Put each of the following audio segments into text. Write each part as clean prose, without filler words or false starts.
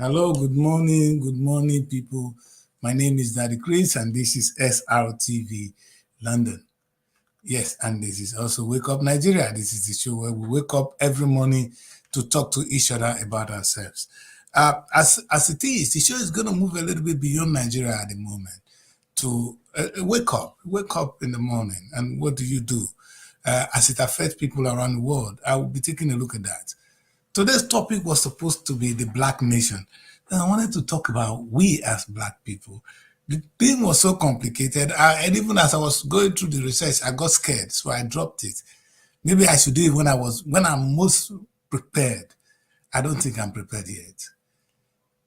Hello, good morning, people. My name is Daddy Chris, and this is Srtv London. Yes, and this is also Wake Up Nigeria. This is the show where we wake up every morning to talk to each other about ourselves. As it is, the show is going to move a little bit beyond Nigeria at the moment to wake up in the morning, and what do you do as it affects people around the world? I will be taking a look at that. Today's topic was supposed to be the Black nation. And I wanted to talk about we as Black people. The thing was so complicated. And even as I was going through the research, I got scared, so I dropped it. Maybe I should do it when I'm most prepared. I don't think I'm prepared yet.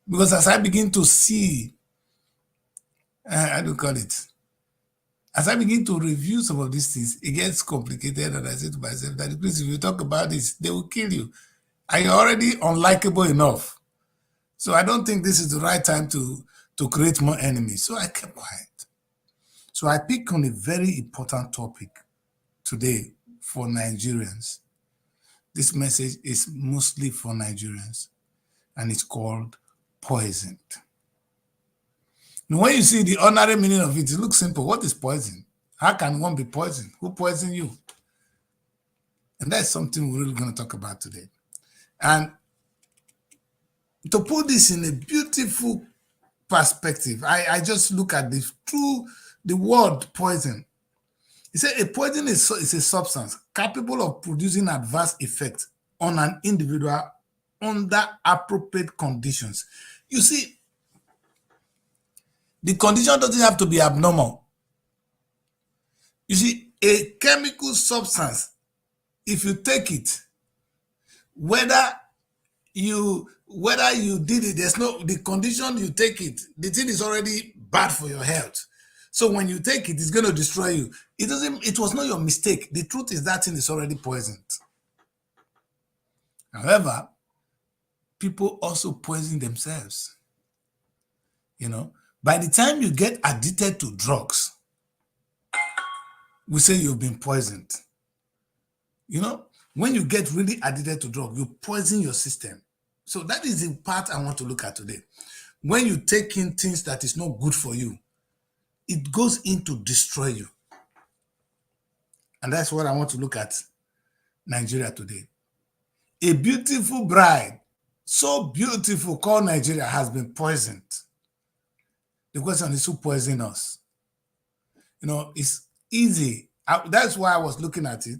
Because as I begin to see, how do you call it? As I begin to review some of these things, it gets complicated. And I say to myself, that please, if you talk about this, they will kill you. Are you already unlikable enough? So I don't think this is the right time to create more enemies. So I kept quiet. So I picked on a very important topic today for Nigerians. This message is mostly for Nigerians, and it's called poisoned. Now, when you see the ordinary meaning of it, it looks simple. What is poison? How can one be poisoned? Who poisoned you? And that's something we're really going to talk about today. And to put this in a beautiful perspective, I just look at this through the word poison. He said a poison is a substance capable of producing adverse effects on an individual under appropriate conditions. You see, the condition doesn't have to be abnormal. You see, a chemical substance, if you take it, whether you did it, there's no, the condition you take it, the thing is already bad for your health. So when you take it, it's going to destroy you. It was not your mistake. The truth is that thing is already poisoned. However, people also poison themselves. You know, by the time you get addicted to drugs, we say you've been poisoned. You know, when you get really addicted to drugs, you poison your system. So that is the part I want to look at today. When you take in things that is not good for you, it goes in to destroy you. And that's what I want to look at Nigeria today. A beautiful bride, so beautiful, called Nigeria, has been poisoned. The question is, who poisoned us? You know, it's easy. That's why I was looking at it.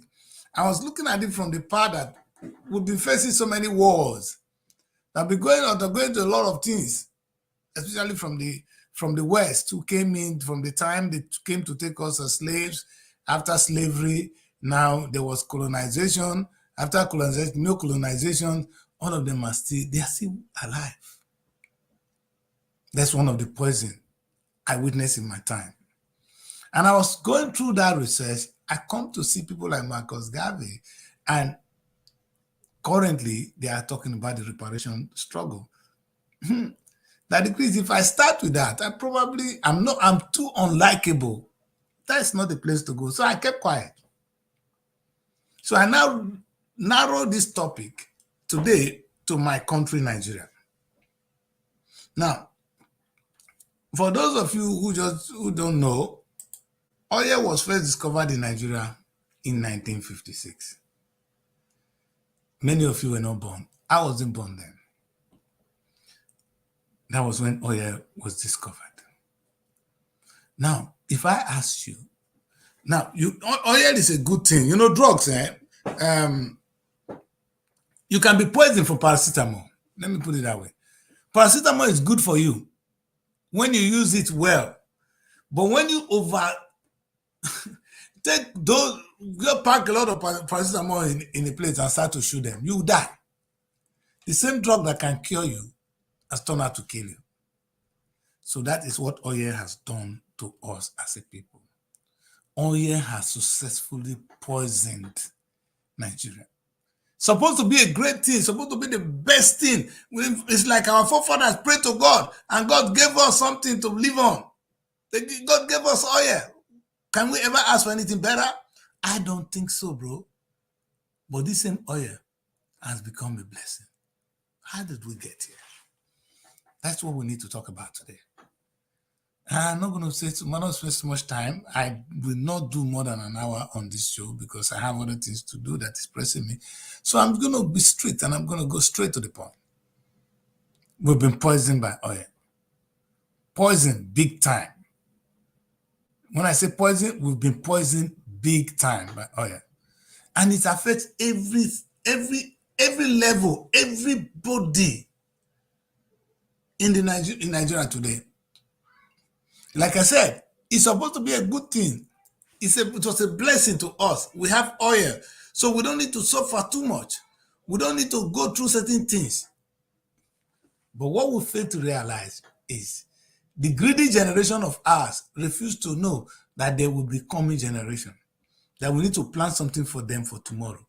I was looking at it from the part that we've been facing so many wars. That be going on, they're going to a lot of things, especially from the West, who came in from the time they came to take us as slaves. After slavery, now there was colonization. After colonization, no colonization, all of them are still alive. That's one of the poison I witnessed in my time. And I was going through that research. I come to see people like Marcus Garvey, and currently they are talking about the reparation struggle. That decrease, if I start with that, I'm too unlikable. That's not the place to go. So I kept quiet. So I now narrow this topic today to my country, Nigeria. Now, for those of you who don't know, oil was first discovered in Nigeria in 1956. Many of you were not born. I wasn't born then. That was when oil was discovered. Now, if I ask you, oil is a good thing. You know, drugs, you can be poisoned for paracetamol. Let me put it that way. Paracetamol is good for you when you use it well. But when you you pack a lot of paracetamol in a plate and start to shoot them, you die. The same drug that can cure you has turned out to kill you. So that is what oil has done to us as a people. Oil has successfully poisoned Nigeria. Supposed to be a great thing, supposed to be the best thing. It's like our forefathers prayed to God, and God gave us something to live on. God gave us oil. Can we ever ask for anything better? I don't think so, bro. But this same oil has become a blessing. How did we get here? That's what we need to talk about today. I'm not going to spend too much time. I will not do more than an hour on this show because I have other things to do that is pressing me. So I'm going to be straight and I'm going to go straight to the point. We've been poisoned by oil. Poisoned big time. When I say poison, we've been poisoned big time by oil. And it affects every level, everybody in Nigeria today. Like I said, it's supposed to be a good thing. It was a blessing to us. We have oil, so we don't need to suffer too much. We don't need to go through certain things. But what we fail to realize is the greedy generation of ours refuse to know that there will be coming generation, that we need to plan something for them for tomorrow.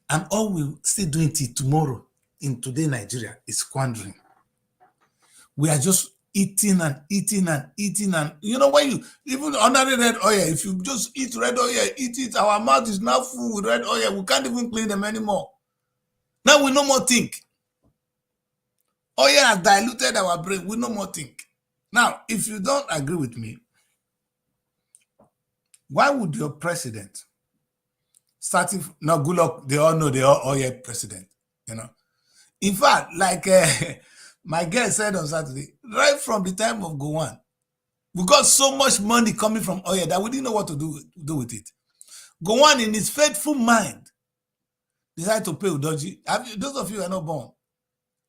And all we're still doing till tomorrow in today Nigeria is squandering. We are just eating and eating and eating. And you know, when you, even ordinary red oil, if you just eat red oil, eat it, our mouth is now full with red oil. We can't even clean them anymore. Now we no more think. Oil has diluted our brain. We no more think. Now, if you don't agree with me, why would your president, starting, no, good luck, they all know they are oil president, you know. In fact, like my guest said on Saturday, right from the time of Gowon, we got so much money coming from oil that we didn't know what to do with it. Gowon, in his faithful mind, decided to pay Udoji. Those of you who are not born,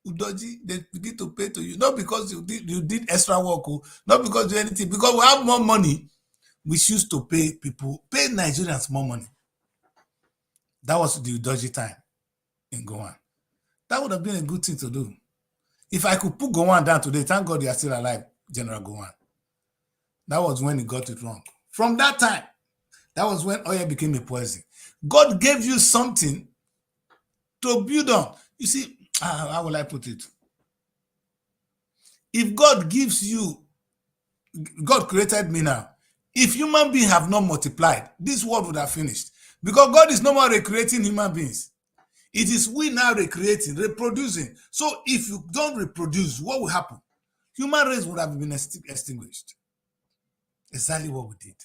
Udoji, they begin to pay to you, not because you did extra work, not because you did anything, because we have more money. We choose to pay people, pay Nigerians more money. That was the Udoji time in Gowon. That would have been a good thing to do. If I could put Gowon down today, thank God you are still alive, General Gowon. That was when he got it wrong. From that time, that was when oil became a poison. God gave you something to build on. You see, how will I put it? If God gives you, God created me now. If human beings have not multiplied, this world would have finished. Because God is no more recreating human beings. It is we now recreating, reproducing. So if you don't reproduce, what will happen? Human race would have been extinguished. Exactly what we did.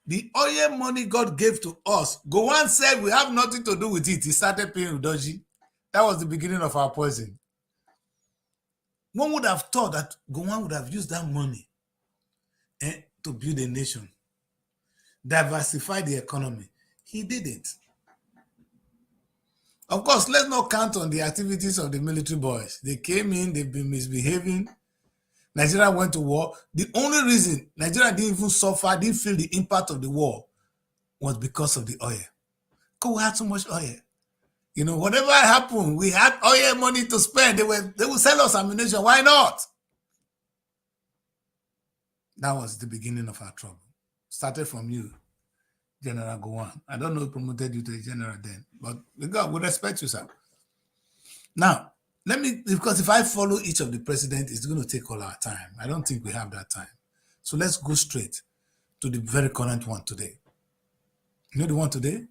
The oil money God gave to us, Gowon said we have nothing to do with it. He started paying Udoji. That was the beginning of our poison. One would have thought that Gowon would have used that money to build a nation, diversify the economy. He didn't. Of course, let's not count on the activities of the military boys. They came in, they've been misbehaving. Nigeria went to war. The only reason Nigeria didn't even suffer, didn't feel the impact of the war, was because of the oil. Because we had so much oil. You know, whatever happened, we had oil money to spend. They would sell us ammunition. Why not? That was the beginning of our trouble. Started from you, General Gowon. I don't know who promoted you to a general then, but we respect you, sir. Now, because if I follow each of the presidents, it's going to take all our time. I don't think we have that time. So let's go straight to the very current one today. You know the one today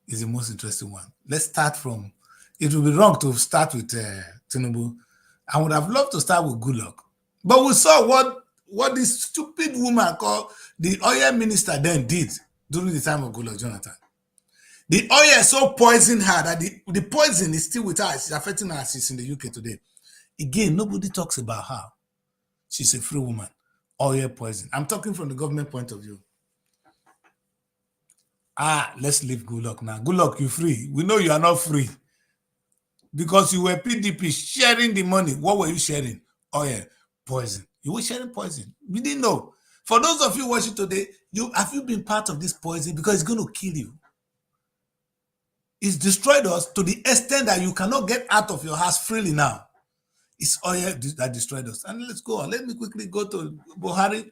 is the most interesting one. Let's start from, it would be wrong to start with Tinubu. I would have loved to start with Goodluck. But we saw what this stupid woman called the oil minister then did during the time of Goodluck Jonathan. The oil so poisoned her that the poison is still with her. It's affecting her. She's in the UK today. Again, nobody talks about her. She's a free woman. Oil poison. I'm talking from the government point of view. Let's leave Goodluck now. Goodluck, you're free. We know you are not free. Because you were PDP sharing the money. What were you sharing? Oil, poison. You were sharing poison. We didn't know. For those of you watching today, have you been part of this poison? Because it's going to kill you. It's destroyed us to the extent that you cannot get out of your house freely now. It's oil that destroyed us. And let's go on. Let me quickly go to Buhari.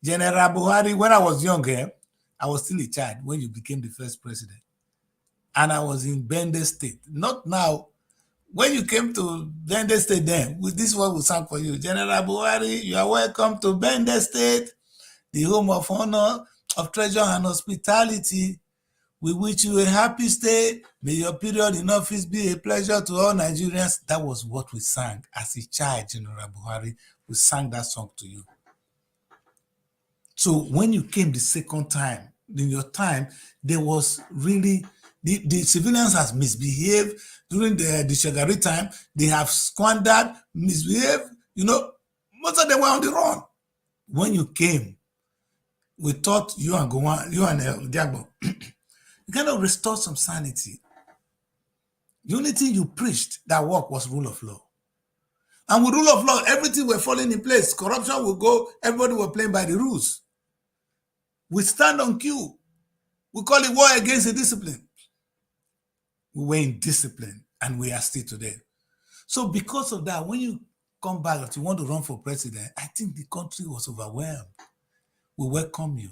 General Buhari, when I was younger, I was still a child when you became the first president. And I was in Bende State. Not now. When you came to Bende State then, with this one will sound for you. General Buhari, you are welcome to Bende State, the home of honor, of treasure and hospitality. We wish you a happy stay. May your period in office be a pleasure to all Nigerians. That was what we sang as a child, General Buhari. We sang that song to you. So when you came the second time, in your time, there was really, the civilians has misbehaved during the Shagari time. They have squandered, misbehaved, most of them were on the run. When you came, we thought you and Gowon, you and Diagbo, you kind of restored some sanity. The only thing you preached that work was rule of law. And with rule of law, everything were falling in place. Corruption will go, everybody were playing by the rules. We stand on cue. We call it war against the discipline. We were in discipline and we are still today. So because of that, when you come back that you want to run for president, I think the country was overwhelmed. We welcome you.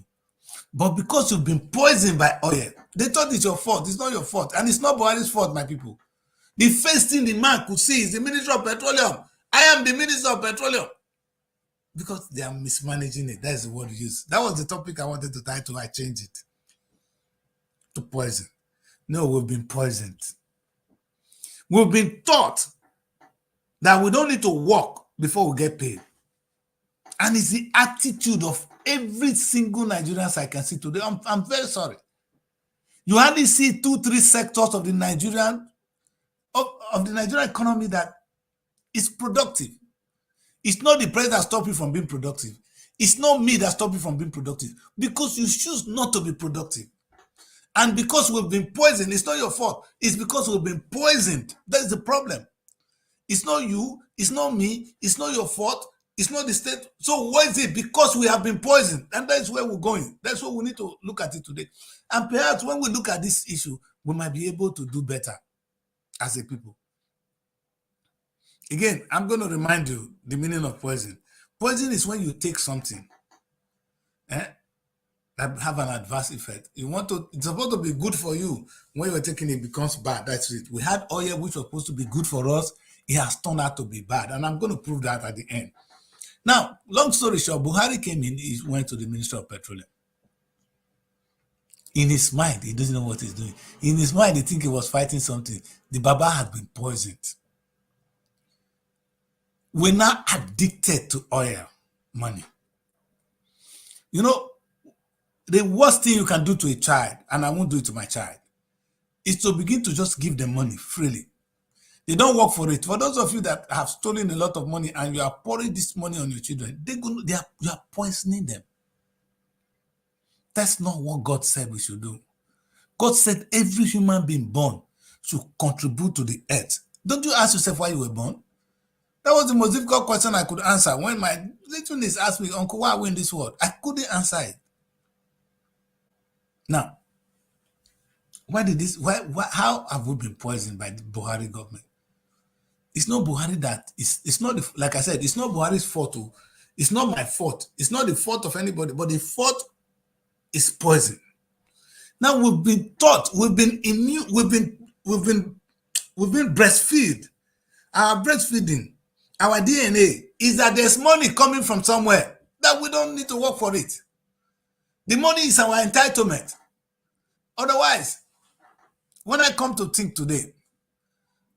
But because you've been poisoned by oil, they thought it's your fault. It's not your fault. And it's not Buhari's fault, my people. The first thing the man could see is the Minister of Petroleum. I am the Minister of Petroleum. Because they are mismanaging it. That's the word you use. That was the topic I wanted to title. I changed it to poison. No, we've been poisoned. We've been taught that we don't need to work before we get paid. And it's the attitude of every single Nigerian I can see today. I'm very sorry. You hardly see 2-3 sectors of the Nigerian economy that is productive. It's not the president that stops you from being productive. It's not me that stops you from being productive. Because you choose not to be productive. And because we've been poisoned, it's not your fault. It's because we've been poisoned. That's the problem. It's not you. It's not me. It's not your fault. It's not the state. So what is it? Because we have been poisoned. And that's where we're going. That's what we need to look at it today. And perhaps when we look at this issue, we might be able to do better as a people. Again, I'm going to remind you the meaning of poison. Poison is when you take something that have an adverse effect. It's supposed to be good for you. When you're taking it, becomes bad. That's it. We had oil which was supposed to be good for us. It has turned out to be bad. And I'm going to prove that at the end. Now, long story short, Buhari came in, he went to the Minister of Petroleum. In his mind, he doesn't know what he's doing. In his mind, he thinks he was fighting something. The Baba had been poisoned. We're now addicted to oil money. The worst thing you can do to a child, and I won't do it to my child, is to begin to just give them money freely. They don't work for it. For those of you that have stolen a lot of money and you are pouring this money on your children, you are poisoning them. That's not what God said we should do. God said every human being born should contribute to the earth. Don't you ask yourself why you were born? That was the most difficult question I could answer. When my little niece asked me, Uncle, why are we in this world? I couldn't answer it. Now, how have we been poisoned by the Buhari government? It's not Buhari it's not, like I said, it's not Buhari's fault. It's not my fault. It's not the fault of anybody, but the fault is poison. Now we've been taught, we've been breastfed. Our breastfeeding, our DNA is that there's money coming from somewhere that we don't need to work for it. The money is our entitlement. Otherwise, when I come to think today,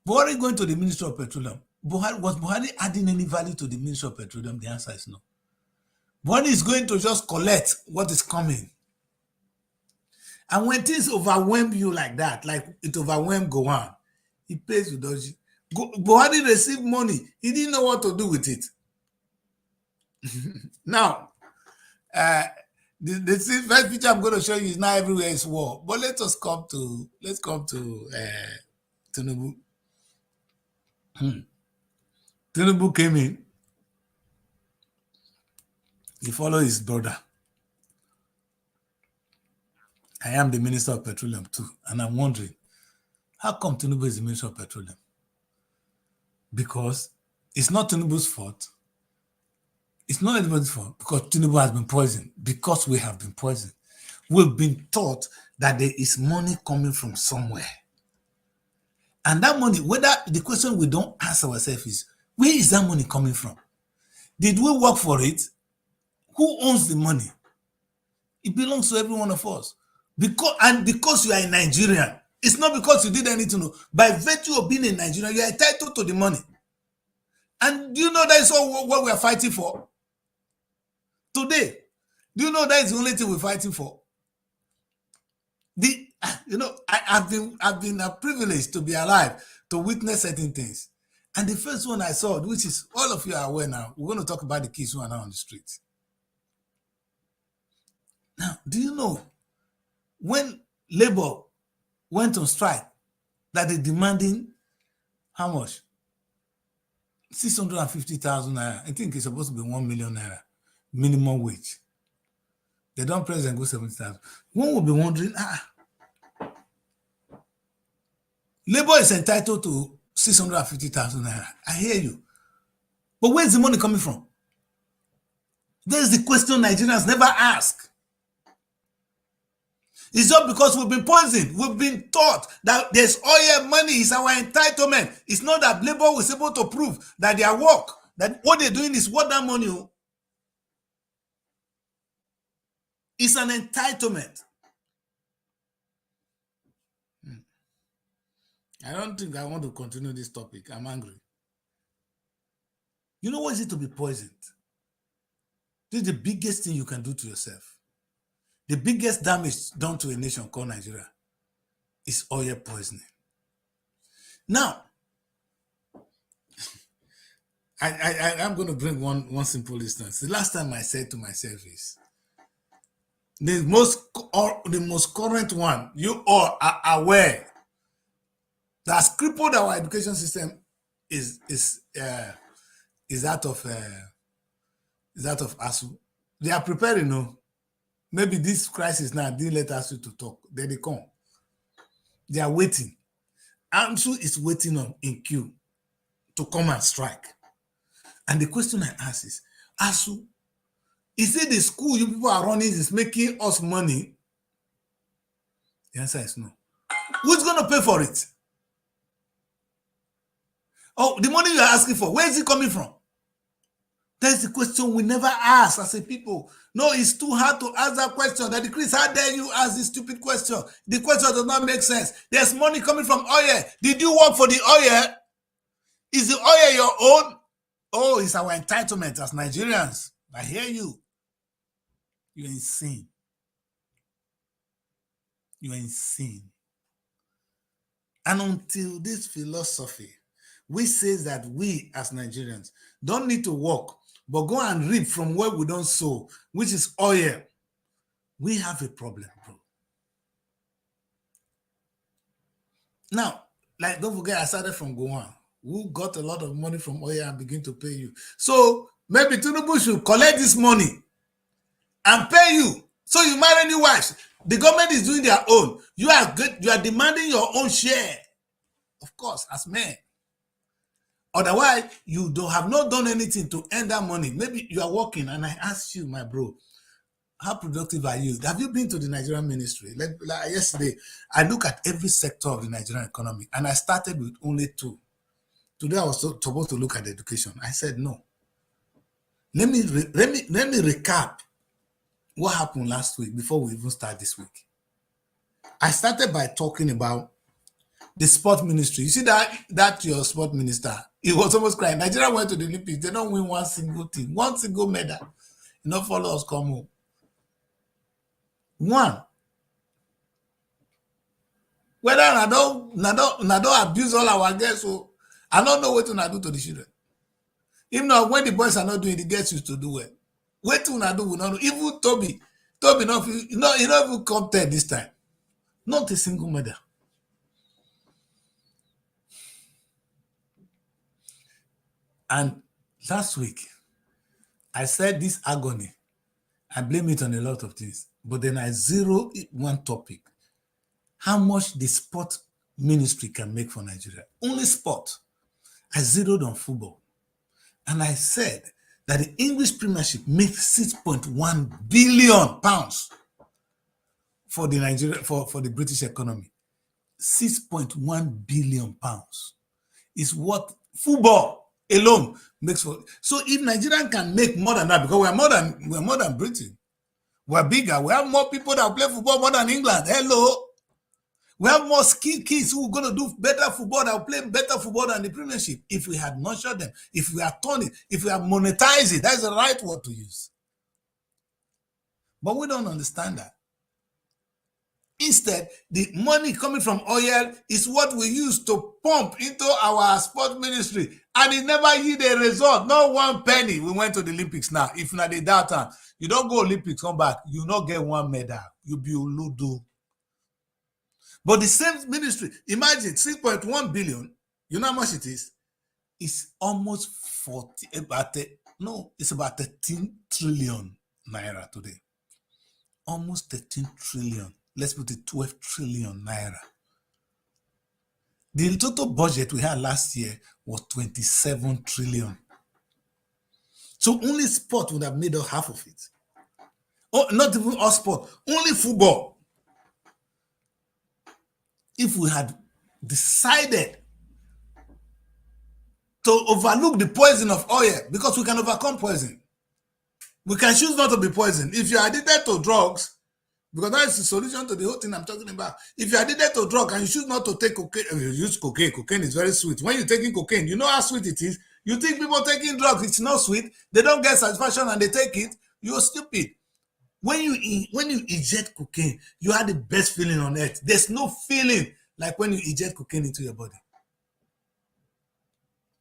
Buhari going to the Minister of Petroleum, was Buhari adding any value to the Minister of Petroleum? The answer is no. Buhari is going to just collect what is coming. And when things overwhelm you like that, like it overwhelmed Gowon, he pays with Doji. Buhari received money. He didn't know what to do with it. Now, the first picture I'm going to show you is now everywhere is war. But let's come to Tinubu. Tinubu came in. He followed his brother. I am the Minister of Petroleum too. And I'm wondering, how come Tinubu is the Minister of Petroleum? Because it's not Tinubu's fault. It's not anybody's fault because Tinubu has been poisoned. Because we have been poisoned. We've been taught that there is money coming from somewhere. And that money, the question we don't ask ourselves is, where is that money coming from? Did we work for it? Who owns the money? It belongs to every one of us. Because you are a Nigerian, it's not because you did anything. No. By virtue of being a Nigerian, you are entitled to the money. And do you know that is all what we are fighting for today? Do you know that is the only thing we're fighting for? I've been privileged to be alive to witness certain things. And the first one I saw, which is all of you are aware now, we're going to talk about the kids who are now on the streets. Now, do you know when labor went on strike that they're demanding how much? 650,000 naira. I think it's supposed to be 1 million naira minimum wage. They don't press and go 70,000. One will be wondering, labor is entitled to 650,000 naira. I hear you. But where's the money coming from? There's the question Nigerians never ask. It's just because we've been poisoned. We've been taught that there's oil money is our entitlement. It's not that labor was able to prove that their work, that what they're doing is worth that money. It's an entitlement. I don't think I want to continue this topic. I'm angry. You know what is it to be poisoned? This is the biggest thing you can do to yourself. The biggest damage done to a nation called Nigeria is oil poisoning. Now, I'm going to bring one simple instance. The last time I said to myself is, the most current one, you all are aware that has crippled our education system is that of ASU. They are preparing, no. Maybe this crisis now didn't let ASU to talk. Then they come. They are waiting. ASU is waiting in queue to come and strike. And the question I ask is, ASU, is it the school you people are running is making us money? The answer is no. Who's going to pay for it? Oh, the money you are asking for, where is it coming from? That's the question we never ask as a people. No, it's too hard to ask that question. That Chris, how dare you ask this stupid question? The question does not make sense. There's money coming from oil. Did you work for the oil? Is the oil your own? Oh, it's our entitlement as Nigerians. I hear you. You're insane. You're insane. And until this philosophy, which says that we as Nigerians don't need to work, but go and reap from where we don't sow, which is oil, we have a problem, bro. Now, like, don't forget, I started from Gowan, who got a lot of money from oil and begin to pay you. So maybe Tinubu should collect this money and pay you. So you marry new wives. The government is doing their own. You are demanding your own share, of course, as men. Otherwise, you have not done anything to earn that money. Maybe you are working, and I ask you, my bro, how productive are you? Have you been to the Nigerian ministry? Like yesterday, I look at every sector of the Nigerian economy, and I started with only 2. Today, I was supposed to look at education. I said no. Let me recap what happened last week before we even start this week. I started by talking about the sport ministry. You see that your sport minister, he was almost crying. Nigeria went to the Olympics. They don't win one single thing, one single medal. You know, follow us come home. One. Whether I don't abuse all our girls, so I don't know what to do to the children. Even though when the boys are not doing, the girls used to do well. What to do, we not know. Even Toby, not even come third this time. Not a single medal. And last week, I said this agony. I blame it on a lot of things. But then I zero one topic. How much the sport ministry can make for Nigeria. Only sport. I zeroed on football. And I said that the English Premiership makes 6.1 billion pounds for the Nigeria for the British economy. 6.1 billion pounds is what football alone makes for. So if Nigeria can make more than that, because we're more than Britain, We're bigger. We have more people that play football more than England. Hello. We have more skilled kids who are going to do better football, that will play better football than the Premiership. If we had nurtured them, if we had turned it, if we had monetized it, that's the right word to use. But we don't understand that. Instead, the money coming from oil is what we use to pump into our sport ministry, and it never yielded a result. Not one penny. We went to the Olympics now. If not the data, you don't go Olympics, come back, you not get one medal. You be Uludu. But the same ministry, imagine 6.1 billion, you know how much it is? It's almost 40, it's about 13 trillion naira today. Almost 13 trillion. Let's put it 12 trillion naira. The total budget we had last year was 27 trillion. So only sport would have made up half of it. Oh, not even all sport, only football. If we had decided to overlook the poison of oil, because we can overcome poison. We can choose not to be poisoned. If you're addicted to drugs, because that is the solution to the whole thing I'm talking about. If you're addicted to drug and you choose not to take cocaine, you use cocaine. Cocaine is very sweet. When you're taking cocaine, you know how sweet it is. You think people taking drugs, it's not sweet. They don't get satisfaction and they take it. You're stupid. When you inject cocaine, you have the best feeling on earth. There's no feeling like when you inject cocaine into your body.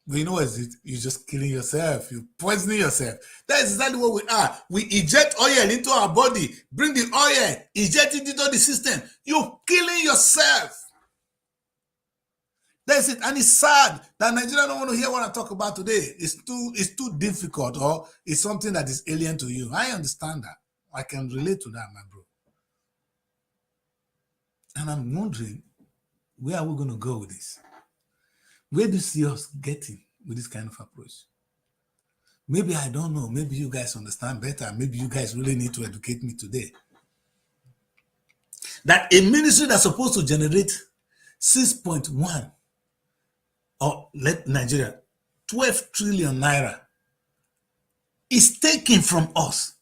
But you know what is it? You're just killing yourself. You're poisoning yourself. That is exactly what we are. We inject oil into our body, bring the oil, inject it into the system. You're killing yourself. That's it. And it's sad that Nigeria don't want to hear what I talk about today. It's too difficult, or it's something that is alien to you. I understand that. I can relate to that, my bro. And I'm wondering, where are we going to go with this? Where do you see us getting with this kind of approach? Maybe I don't know. Maybe you guys understand better. Maybe you guys really need to educate me today. That a ministry that's supposed to generate 6.1, or let Nigeria, 12 trillion naira is taken from us.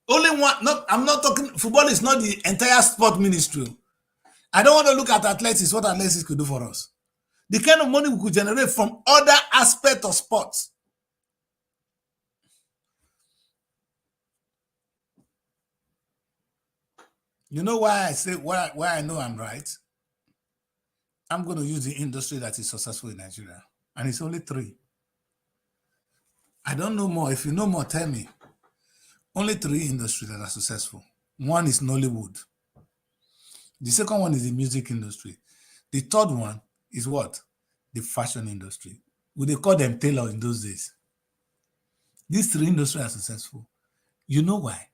Only one, I'm not talking, football is not the entire sport ministry. I don't want to look at athletics, what athletics could do for us. The kind of money we could generate from other aspects of sports. You know why I say, why I know I'm right? I'm going to use the industry that is successful in Nigeria. And it's only 3. I don't know more. If you know more, tell me. Only 3 industries that are successful. One is Nollywood. The second one is the music industry. The third one is what? The fashion industry. Would they call them tailor in those days? These 3 industries are successful. You know why?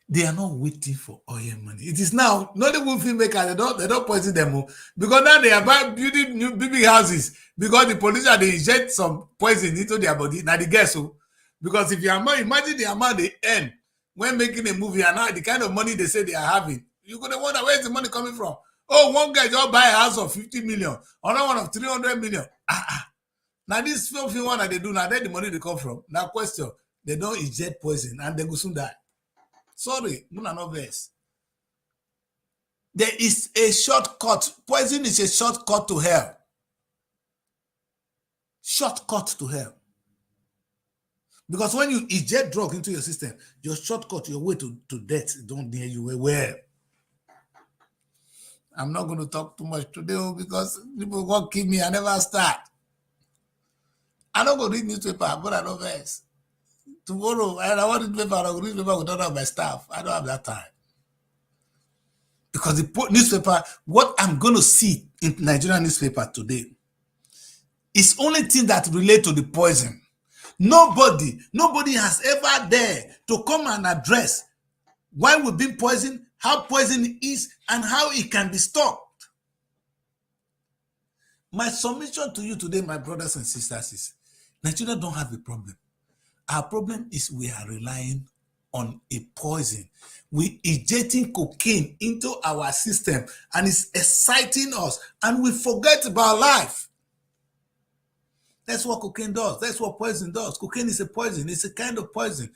They are not waiting for oil money. It is now, not the filmmakers, they don't poison them, because now they are building new big houses, because the politicians, they inject some poison into their body. Now they guess so. Because if you imagine the amount they earn when making a movie, and now the kind of money they say they are having, you're going to wonder, where's the money coming from? Oh, one guy just buy a house of 50 million, another one of 300 million. Now this filthy one that they do, now, where the money they come from? Now question, they don't inject poison and they will soon die. Sorry, no verse. There is a shortcut. Poison is a shortcut to hell. Shortcut to hell. Because when you inject drug into your system, your shortcut, your way to death, don't near you well. I'm not going to talk too much today because people won't kill me. I never start. I don't go read newspaper, but I know verse. Tomorrow, I want to read newspaper, I will read newspaper with all my staff. I don't have that time. Because the newspaper, what I'm going to see in Nigerian newspaper today is only thing that relate to the poison. Nobody has ever dared to come and address why we've been poisoned, how poison is, and how it can be stopped. My submission to you today, my brothers and sisters, is Nigeria don't have a problem. Our problem is we are relying on a poison. We injecting cocaine into our system and it's exciting us and we forget about life. That's what cocaine does. That's what poison does. Cocaine is a poison. It's a kind of poison.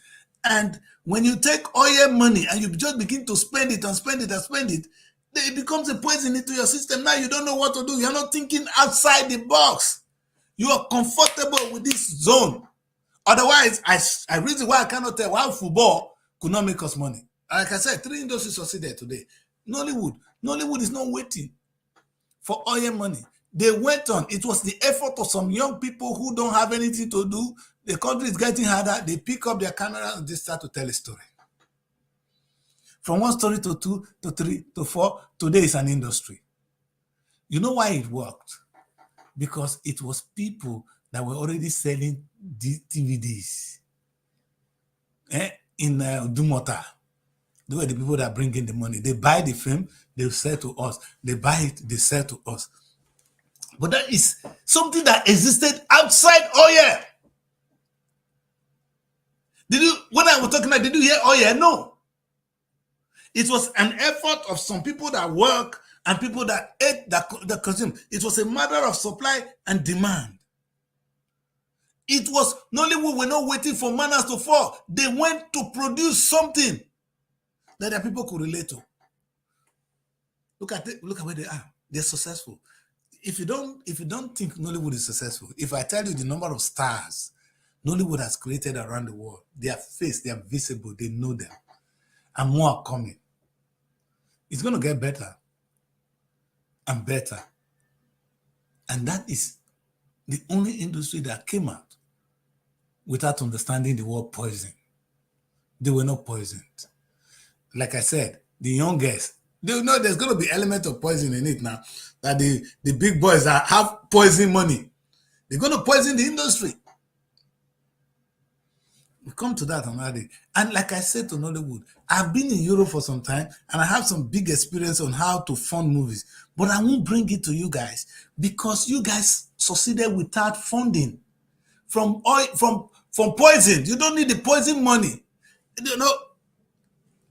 And when you take oil money and you just begin to spend it and spend it and spend it, it becomes a poison into your system. Now you don't know what to do. You're not thinking outside the box. You are comfortable with this zone. Otherwise, I reason why I cannot tell why football could not make us money. Like I said, 3 industries succeeded today. Nollywood is not waiting for oil money. They went on. It was the effort of some young people who don't have anything to do. The country is getting harder. They pick up their camera and they start to tell a story. From 1 story to 2 to 3 to 4, today is an industry. You know why it worked? Because it was people that were already selling DVDs in Dumota. They were the people that bring in the money. They buy the film, they sell to us. They buy it, they sell to us. But that is something that existed outside oil. When I was talking about, did you hear oil? No. It was an effort of some people that work and people that ate, that consume. It was a matter of supply and demand. It was Nollywood were not waiting for manners to fall. They went to produce something that their people could relate to. Look at where they are. They're successful. If you don't think Nollywood is successful, if I tell you the number of stars Nollywood has created around the world, their face, they are visible, they know them, and more are coming. It's going to get better and better. And that is the only industry that came out without understanding the word poison. They were not poisoned. Like I said, the youngest, they know there's going to be element of poison in it now. That the big boys that have poison money, they're going to poison the industry. We come to that another day. And like I said to Nollywood, I've been in Europe for some time and I have some big experience on how to fund movies. But I won't bring it to you guys because you guys succeeded without funding. From poison. You don't need the poison money. You know,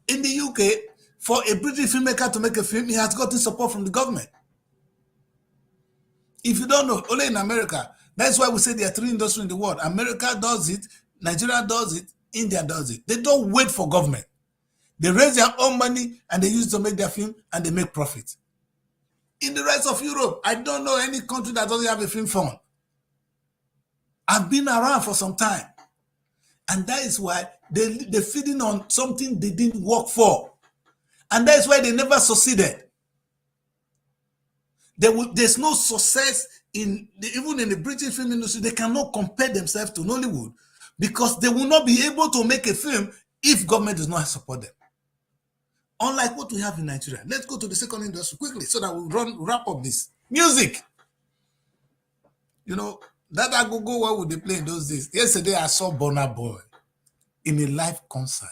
in the UK, for a British filmmaker to make a film, he has gotten support from the government. If you don't know, only in America. That's why we say there are 3 industries in the world. America does it, Nigeria does it, India does it. They don't wait for government. They raise their own money and they use it to make their film and they make profit. In the rest of Europe, I don't know any country that doesn't have a film fund. I've been around for some time. And that is why they're feeding on something they didn't work for. And that is why they never succeeded. There's no success even in the British film industry. They cannot compare themselves to Nollywood because they will not be able to make a film if government does not support them. Unlike what we have in Nigeria. Let's go to the second industry quickly so that we'll wrap up this. Music. You know, that Agogo, what would they play in those days? Yesterday, I saw Burna Boy in a live concert.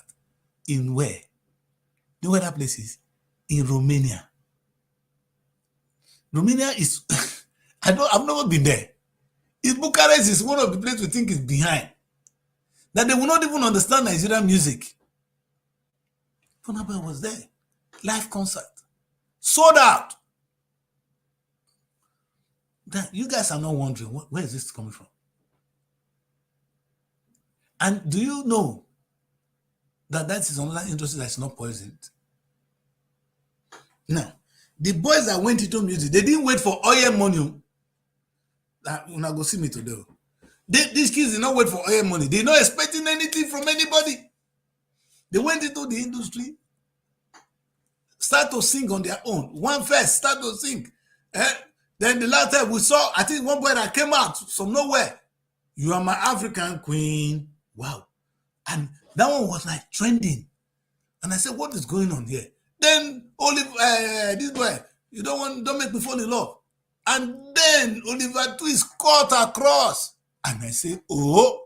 In where? You know where that place is? In Romania. Romania is, I've never been there. Bucharest is one of the places we think is behind. That they will not even understand Nigerian music. Burna Boy was there. Live concert. Sold out. That you guys are not wondering, where is this coming from? And do you know that is another industry that's not poisoned? Now, the boys that went into music, they didn't wait for oil money. That when I go see me today. These kids did not wait for oil money. They're not expecting anything from anybody. They went into the industry, start to sing on their own. One first, start to sing. Then the last time we saw, I think one boy that came out from nowhere. You are my African queen. Wow. And that one was like trending. And I said, what is going on here? Then this boy, don't make me fall in love. And then Oliver Twist caught across. And I said, oh,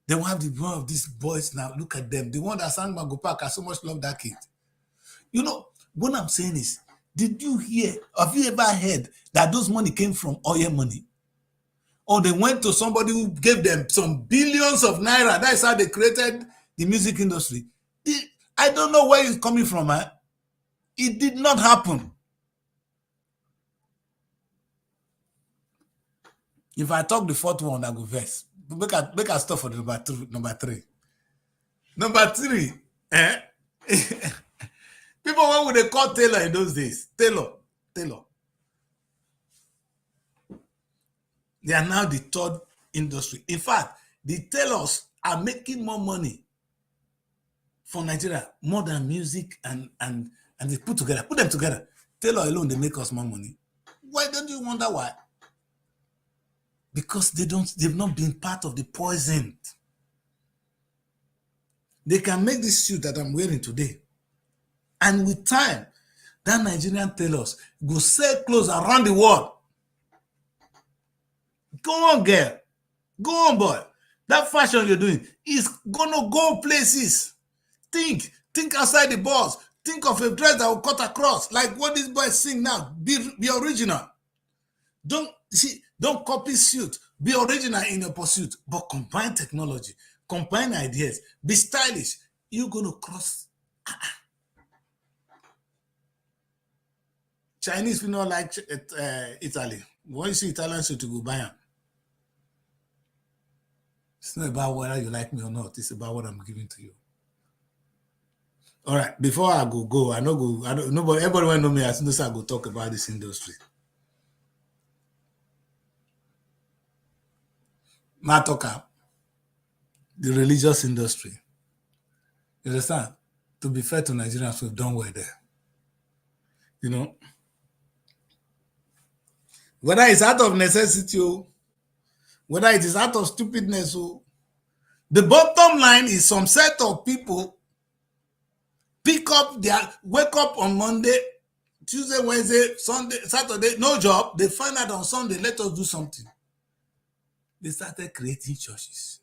they will have the one of these boys now. Look at them. The one that sang Mango Park, I so much love that kid. You know, what I'm saying is, have you ever heard that those money came from oil money? Or they went to somebody who gave them some billions of naira. That's how they created the music industry. I don't know where it's coming from. It did not happen. If I talk the fourth one, I go verse. Make a stop for the number three. Number three, people, what would they call tailor in those days? Tailor. They are now the third industry. In fact, the tailors are making more money for Nigeria more than music and they put them together. Tailor alone, they make us more money. Why don't you wonder why? Because they've not been part of the poison. They can make this suit that I'm wearing today. And with time, that Nigerian tailors go sell clothes around the world. Go on, girl. Go on, boy. That fashion you're doing is gonna go places. Think outside the box. Think of a dress that will cut across, like what this boy sing now. Be original. Don't copy suit. Be original in your pursuit, but combine technology, combine ideas, be stylish. You're gonna cross. Chinese people not like Italy. When you see Italian suit, you go buy them. It's not about whether you like me or not. It's about what I'm giving to you. All right. Before I go. I don't. Nobody. Everybody want to know me as soon as I go talk about this industry. Matoka, the religious industry. You understand? To be fair to Nigerians, we've done well there. You know, whether it's out of necessity, whether it is out of stupidness, the bottom line is some set of people wake up on Monday, Tuesday, Wednesday, Sunday, Saturday, no job. They find out on Sunday, let us do something. They started creating churches.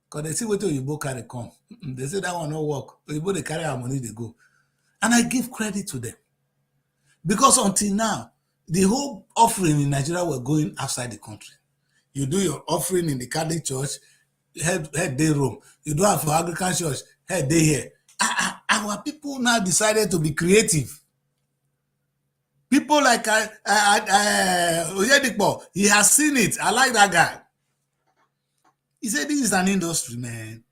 Because they see what Oyibo carry come. They say that one no work. Oyibo, they carry our money, they go. And I give credit to them. Because until now, the whole offering in Nigeria were going outside the country. You do your offering in the Catholic Church, head day Rome. You do it for Anglican Church, head day here. Our people now decided to be creative. People like Oyedipo, he has seen it. I like that guy. He said, this is an industry, man.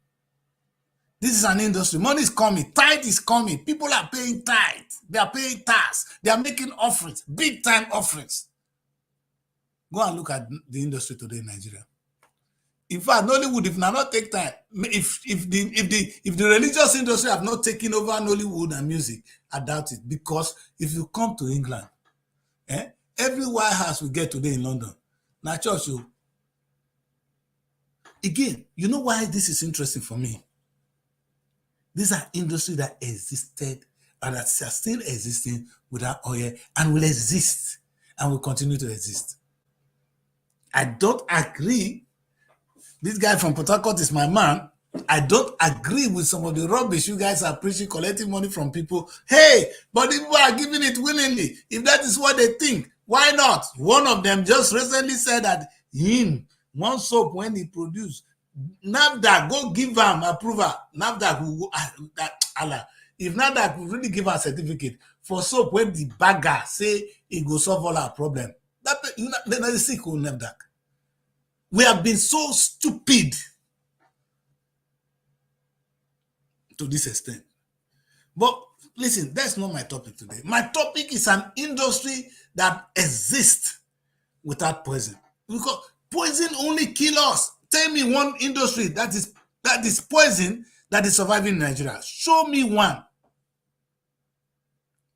This is an industry. Money is coming. Tithe is coming. People are paying tithe. They are paying tax. They are making offerings, big time offerings. Go and look at the industry today in Nigeria. In fact, Nollywood, if not take time, if the religious industry have not taken over Nollywood and music, I doubt it. Because if you come to England, every White House we get today in London, now church, again, you know why this is interesting for me? These are industries that existed and that are still existing without oil and will exist and will continue to exist. I don't agree. This guy from Port Harcourt is my man. I don't agree with some of the rubbish you guys are preaching, collecting money from people. Hey, but people are giving it willingly. If that is what they think, why not? One of them just recently said that one soap when he produced, NAFDAC, go give him approval. NAFDAC will Allah. If NAFDAC will really give a certificate for soap when the bagger say it will solve all our problem, then the sick will NAFDAC. We have been so stupid to this extent. But listen, that's not my topic today. My topic is an industry that exists without poison. Because poison only kills us. Tell me one industry that is poison that is surviving in Nigeria. Show me one.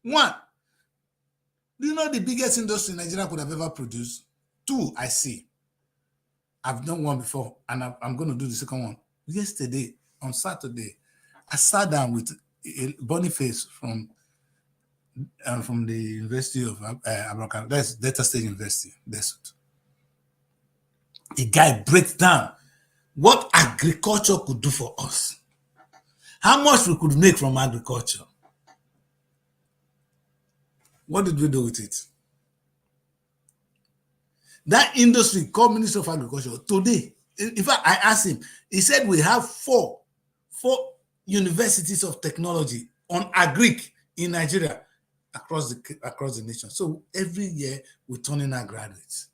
One. Do you know the biggest industry Nigeria could have ever produced? Two, I see. I've done one before, and I'm going to do the second one. Yesterday, on Saturday, I sat down with Boniface from the University of Abracadabra. That's Delta State University. That's it. The guy breaks down what agriculture could do for us. How much we could make from agriculture. What did we do with it? That industry called Ministry of Agriculture today. In fact, I asked him. He said we have four universities of technology on agric in Nigeria across the nation. So every year we're turning our graduates.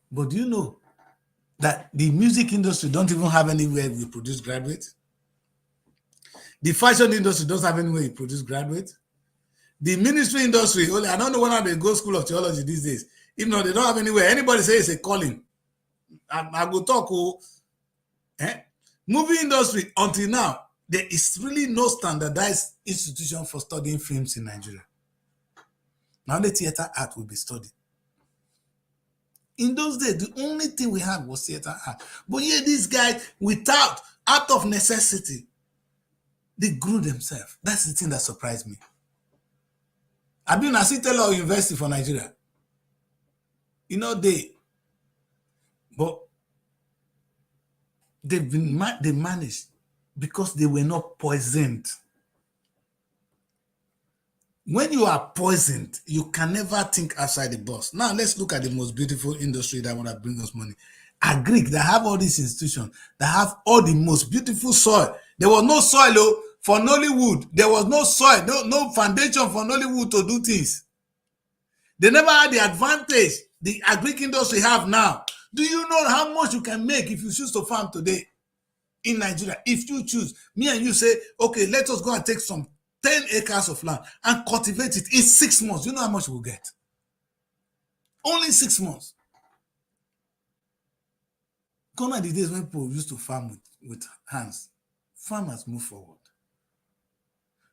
But do you know that the music industry don't even have anywhere we produce graduates. The fashion industry doesn't have anywhere you produce graduates. The ministry industry, only I don't know whether they go school of theology these days. If not, they don't have anywhere. Anybody say it's a calling. I go talk. Movie industry, until now, there is really no standardized institution for studying films in Nigeria. Now the theater art will be studied. In those days, the only thing we had was theater art. But here, these guys, out of necessity, they grew themselves. That's the thing that surprised me. I've been a Srtv University for Nigeria. They managed because they were not poisoned. When you are poisoned, you can never think outside the box. Now, let's look at the most beautiful industry that want to bring us money. Agric, that have all these institutions, that have all the most beautiful soil. There was no soil for Nollywood. There was no soil, no foundation for Nollywood to do things. They never had the advantage the agric industry have now. Do you know how much you can make if you choose to farm today in Nigeria? If you choose, me and you say, okay, let us go and take some 10 acres of land and cultivate it in 6 months. You know how much we'll get? Only 6 months. Gone are the days when people used to farm with hands. Farmers move forward.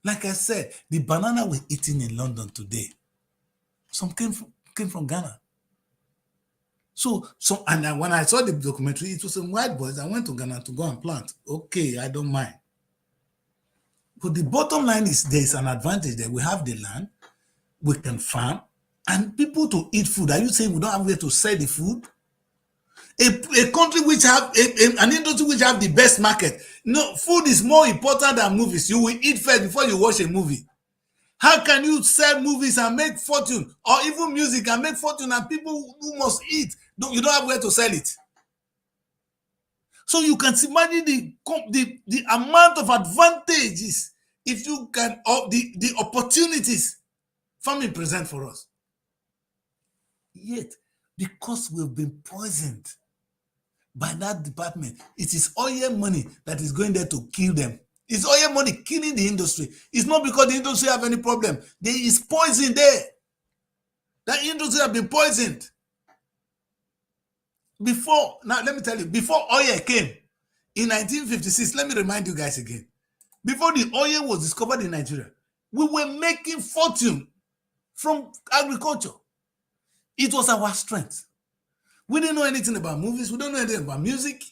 Like I said, the banana we're eating in London today, some came from Ghana. And when I saw the documentary, it was some white boys that went to Ghana to go and plant. Okay, I don't mind. But the bottom line is there is an advantage there. We have the land, we can farm, and people to eat food. Are you saying we don't have where to sell the food? A country which have an industry which have the best market. No, food is more important than movies. You will eat first before you watch a movie. How can you sell movies and make fortune, or even music and make fortune, and people who must eat, you don't have where to sell it? So you can imagine the amount of advantages if you can, the opportunities farming present for us. Yet, because we've been poisoned by that department, it is oil money that is going there to kill them. It's oil money killing the industry. It's not because the industry have any problem. There is poison there. That industry have been poisoned. Now let me tell you, before oil came in 1956, let me remind you guys again. Before the oil was discovered in Nigeria, we were making fortune from agriculture. It was our strength. We didn't know anything about movies. We don't know anything about music.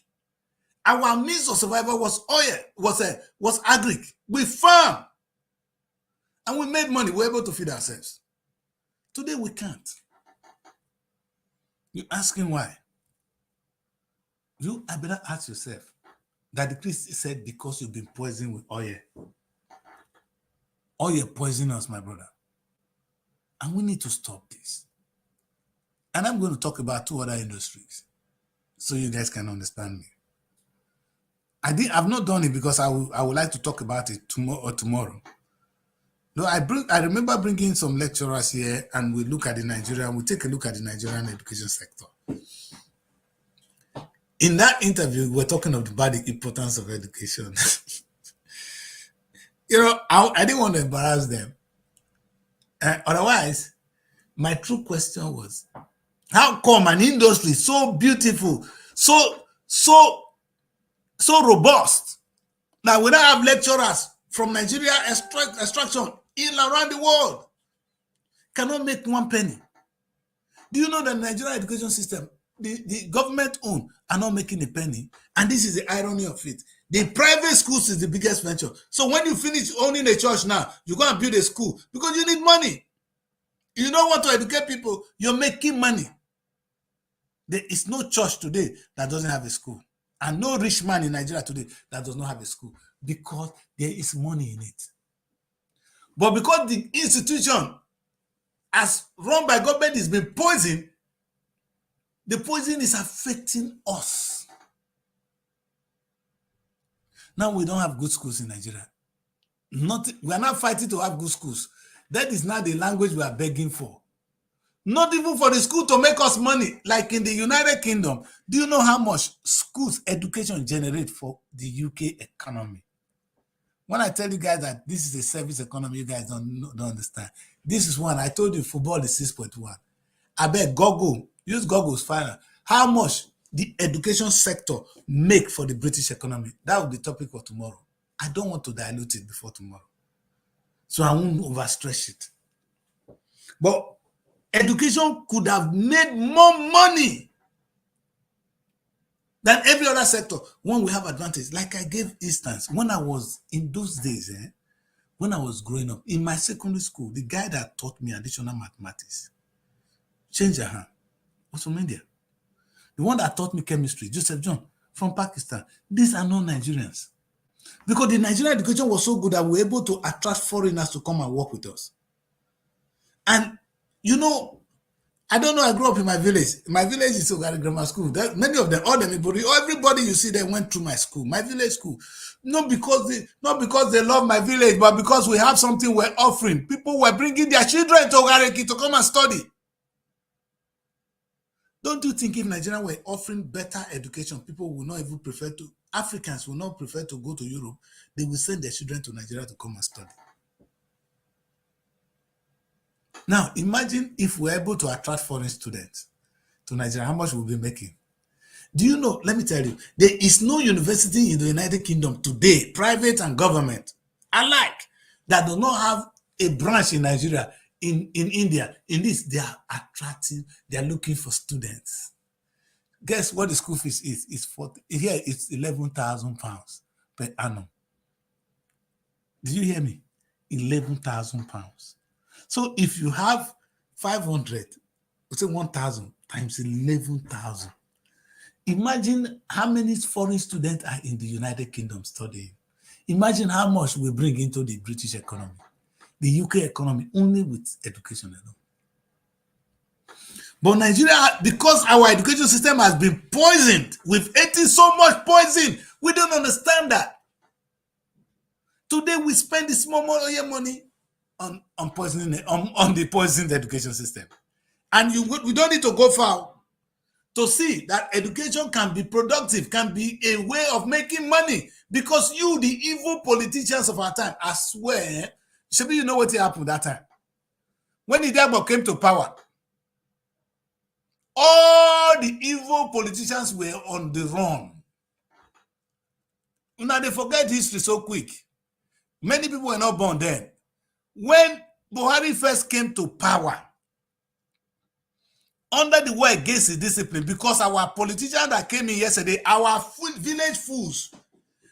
Our means of survival was oil, was agric. We farm. And we made money. We were able to feed ourselves. Today we can't. You're asking why? I better ask yourself. That the priest said because you've been poisoned with oil. Oil poisoned us, my brother. And we need to stop this. And I'm going to talk about 2 other industries so you guys can understand me. I've not done it because I would like to talk about it tomorrow. No, I remember bringing some lecturers here and we take a look at the Nigerian education sector. In that interview, we're talking about the importance of education. I didn't want to embarrass them. Otherwise, my true question was, how come an industry so beautiful, so robust, that we don't have lecturers from Nigeria extraction around the world cannot make 1 penny? Do you know that the Nigerian education system, the government owned, are not making a penny? And this is the irony of it. The private schools is the biggest venture. So when you finish owning a church now, you go and build a school because you need money. You don't want to educate people. You're making money. There is no church today that doesn't have a school. And no rich man in Nigeria today that does not have a school because there is money in it. But because the institution as run by government is being poisoned, the poison is affecting us. Now we don't have good schools in Nigeria. We are not fighting to have good schools. That is not the language we are begging for. Not even for the school to make us money. Like in the United Kingdom, do you know how much schools education generate for the UK economy? When I tell you guys that this is a service economy, you guys don't understand. This is one. I told you football is 6.1. I bet Google, use Google's final. How much the education sector make for the British economy? That will be the topic for tomorrow. I don't want to dilute it before tomorrow, so I won't overstretch it. But education could have made more money than every other sector when we have advantage. Like I gave instance, when I was in those days, when I was growing up, in my secondary school, the guy that taught me additional mathematics, change your hand, was from India. The one that taught me chemistry, Joseph John, from Pakistan. These are not Nigerians. Because the Nigerian education was so good that we were able to attract foreigners to come and work with us. And, you know, I don't know, I grew up in my village. My village is Ogari Grammar School. Many of them, everybody you see them went through my school, my village school. Not because they love my village, but because we have something we're offering. People were bringing their children to Ogareki to come and study. Don't you think if Nigeria were offering better education, people will not even prefer to, Africans will not prefer to go to Europe, they will send their children to Nigeria to come and study. Now, imagine if we're able to attract foreign students to Nigeria, how much we'll be making. Do you know, let me tell you, there is no university in the United Kingdom today, private and government alike, that do not have a branch in Nigeria, in India. In this, they are attracting, they are looking for students. Guess what the school fees is? It's 40, here it's £11,000 per annum. Did you hear me? £11,000. So if you have 500, let's say 1,000 times 11,000. Imagine how many foreign students are in the United Kingdom studying. Imagine how much we bring into the British economy, the UK economy, only with education alone. But Nigeria, because our education system has been poisoned, we've eaten so much poison, we don't understand that. Today we spend this small money on poisoning, on the poisoned education system. And we don't need to go far to see that education can be productive, can be a way of making money. Because you, the evil politicians of our time, I swear, Shebi, you know what happened that time? When Idagbo came to power, all the evil politicians were on the run. Now they forget history so quick. Many people were not born then. When Buhari first came to power, under the war against his discipline, because our politicians that came in yesterday, our village fools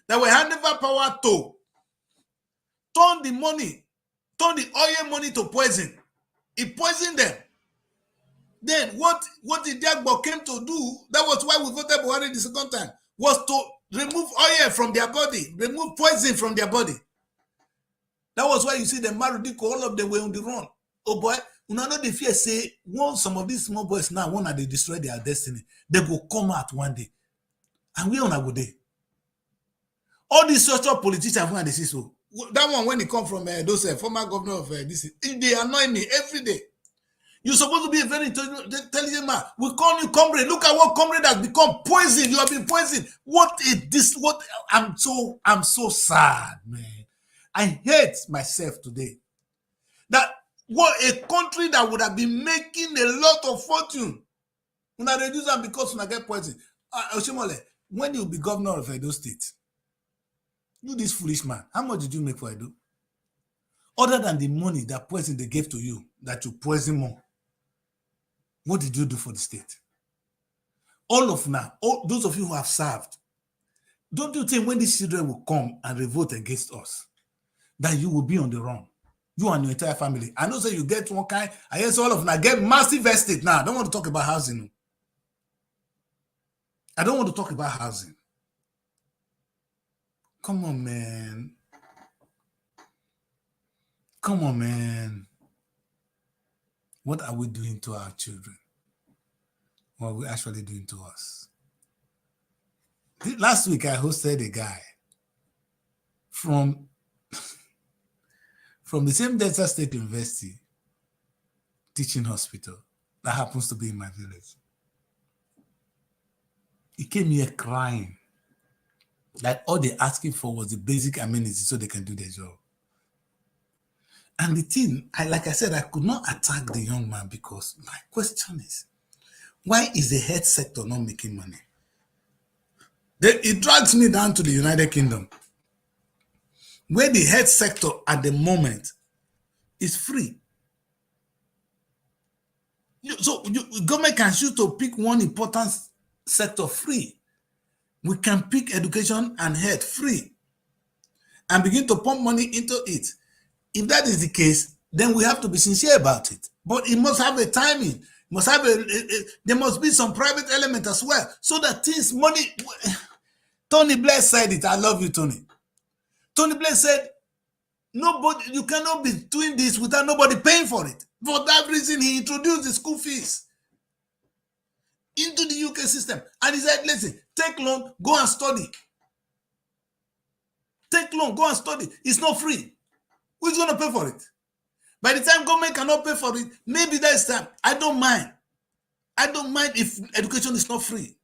that were handed over power to, turn the oil money to poison. It poisoned them. Then what the Idagbo came to do, that was why we voted Buhari the second time, was to remove oil from their body, remove poison from their body. That was why you see the Marudiko, all of them were on the run. Oh boy, una know the fear say, once some of these small boys now, one they destroy their destiny, they will come out one day. And we on a good day. All these social politicians, when they see so, that one when he come from those former governor of this, they annoy me every day. You're supposed to be a very intelligent man. We call you comrade. Look at what comrade has become. Poison. You have been poisoned. What is this? What I'm so sad, man. I hate myself today. That what a country that would have been making a lot of fortune. When I reduce them because when I get poison. Oshimole, when you be governor of Edo State, you this foolish man, how much did you make for Edo? Other than the money that poison they gave to you, that you poison more, what did you do for the state? All of now, those of you who have served, don't you think when these children will come and revolt against us, that you will be on the run? You and your entire family. I know say you get one kind, I guess all of now get massive estate now. I don't want to talk about housing. I don't want to talk about housing. Come on, man. Come on, man. What are we doing to our children? What are we actually doing to us? Last week, I hosted a guy from the same Delta State University teaching hospital. that happens to be in my village. He came here crying. Like all they asking for was the basic amenities so they can do their job. And the thing, like I said, I could not attack the young man because my question is, why is the health sector not making money? It drags me down to the United Kingdom, where the health sector at the moment is free. Government can choose to pick one important sector free. We can pick education and health free and begin to pump money into it. If that is the case, then we have to be sincere about it. But it must have a timing. Must have there must be some private element as well, so that things money. Tony Blair said it. I love you, Tony. Tony Blair said, "Nobody, you cannot be doing this without nobody paying for it." For that reason, he introduced the school fees into the UK system, and he said, "Listen, take loan, go and study. Take loan, go and study. It's not free. Who's going to pay for it? By the time government cannot pay for it, maybe that's time. I don't mind. I don't mind if education is not free.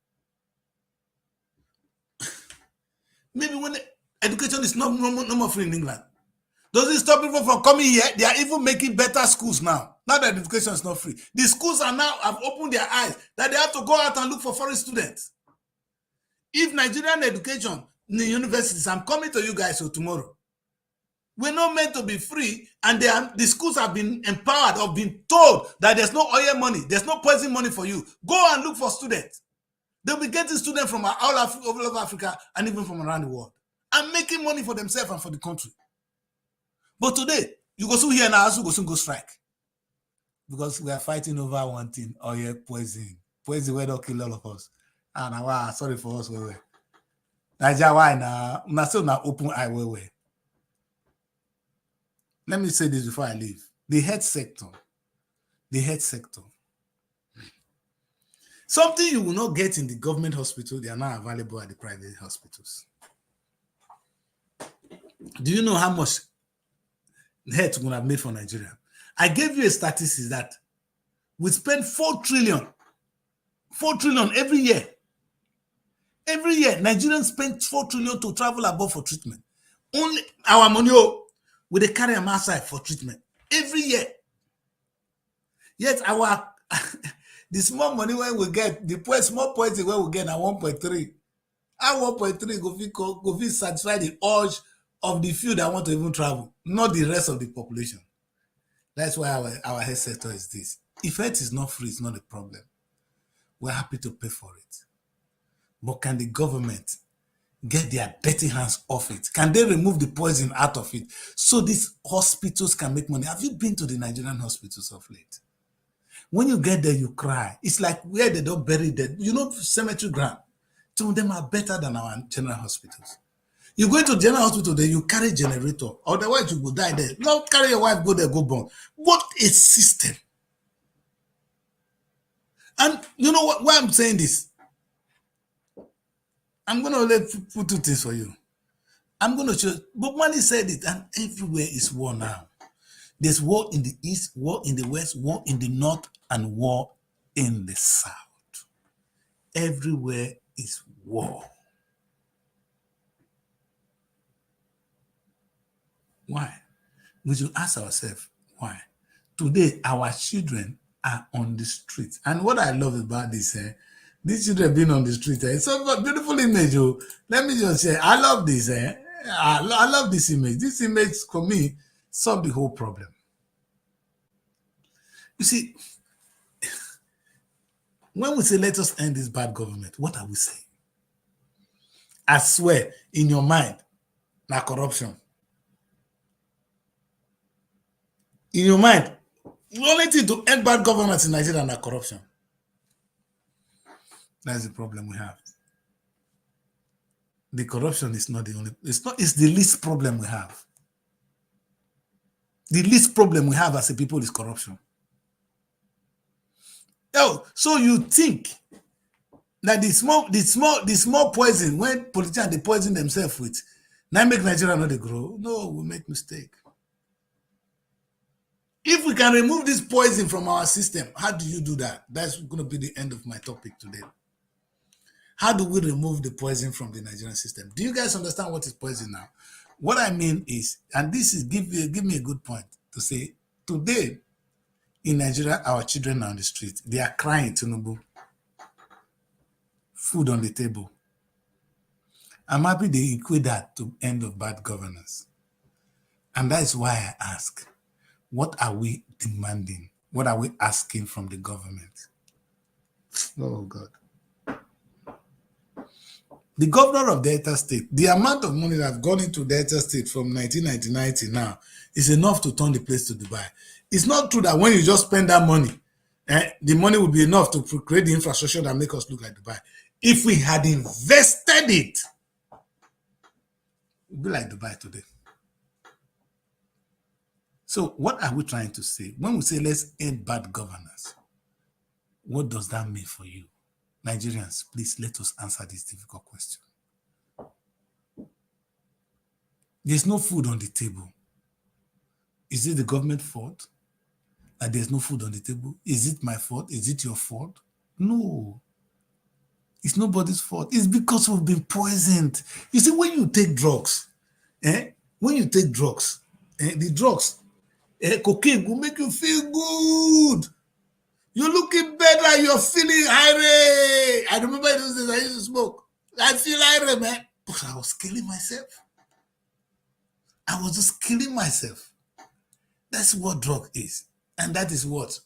Maybe when education is no more free in England, does it stop people from coming here? They are even making better schools now. Now that education is not free. The schools are now have opened their eyes that they have to go out and look for foreign students. If Nigerian education in the universities, I'm coming to you guys tomorrow. We're not meant to be free, and the schools have been empowered or been told that there's no oil money, there's no poison money for you. Go and look for students. They'll be getting students from all over Africa and even from around the world and making money for themselves and for the country. But today, you go soon here now, also go soon go strike. Because we are fighting over one thing, oil poison. Poison will not kill all of us. And wow, sorry for us, we. Nigeria, why now? Now still now open eye, we. Let me say this before I leave. The health sector. Something you will not get in the government hospital, they are now available at the private hospitals. Do you know how much health would have made for Nigeria? I gave you a statistic that we spend 4 trillion every year. Every year, Nigerians spend 4 trillion to travel abroad for treatment. Only our money, we they carry them outside for treatment every year. Yet our the small money when we get, the small points where we get at 1.3. At 1.3 go satisfy the urge of the few that want to even travel, not the rest of the population. That's why our health sector is this. If health is not free, it's not a problem. We're happy to pay for it. But can the government get their dirty hands off it? Can they remove the poison out of it so these hospitals can make money? Have you been to the Nigerian hospitals of late? When you get there, you cry. It's like where they don't bury dead. You know, cemetery ground. Some of them are better than our general hospitals. You go into general hospital, there you carry generator. Otherwise, you will die there. Not carry your wife, go there, go born. What a system. And you know what? Why I'm saying this? I'm going to put two things for you. I'm going to show. But Mali said it, and everywhere is war now. There's war in the east, war in the west, war in the north, and war in the south. Everywhere is war. Why? We should ask ourselves why. Today, our children are on the street. And what I love about this, these children being on the street, it's such a beautiful image. Oh. Let me just say, I love this. I love this image. This image, for me, solved the whole problem. You see, when we say, let us end this bad government, what are we saying? I swear, in your mind, na corruption. In your mind, the only thing to end bad government in Nigeria is corruption. That's the problem we have. The corruption is not the only, it's the least problem we have. The least problem we have as a people is corruption. Oh, so you think that the small poison when politicians they poison themselves with, now make Nigeria not they grow? No, we make mistake. If we can remove this poison from our system, how do you do that? That's going to be the end of my topic today. How do we remove the poison from the Nigerian system? Do you guys understand what is poison now? What I mean is, and this is give me a good point to say, today in Nigeria, our children are on the street. They are crying, Tinubu. Food on the table. I'm happy they equate that to end of bad governance. And that is why I ask, what are we demanding? What are we asking from the government? Oh, God. The governor of Delta State, the amount of money that have gone into Delta State from 1999 to now is enough to turn the place to Dubai. It's not true that when you just spend that money, the money will be enough to create the infrastructure that make us look like Dubai. If we had invested it, we'd be like Dubai today. So what are we trying to say? When we say let's end bad governance, what does that mean for you? Nigerians, please let us answer this difficult question. There's no food on the table. Is it the government fault that there's no food on the table? Is it my fault? Is it your fault? No. It's nobody's fault. It's because we've been poisoned. You see, when you take drugs, the drugs, cocaine will make you feel good. You're looking better. You're feeling irate. I remember those days I used to smoke. I feel irate, man. But I was killing myself. I was just killing myself. That's what drug is. And that is what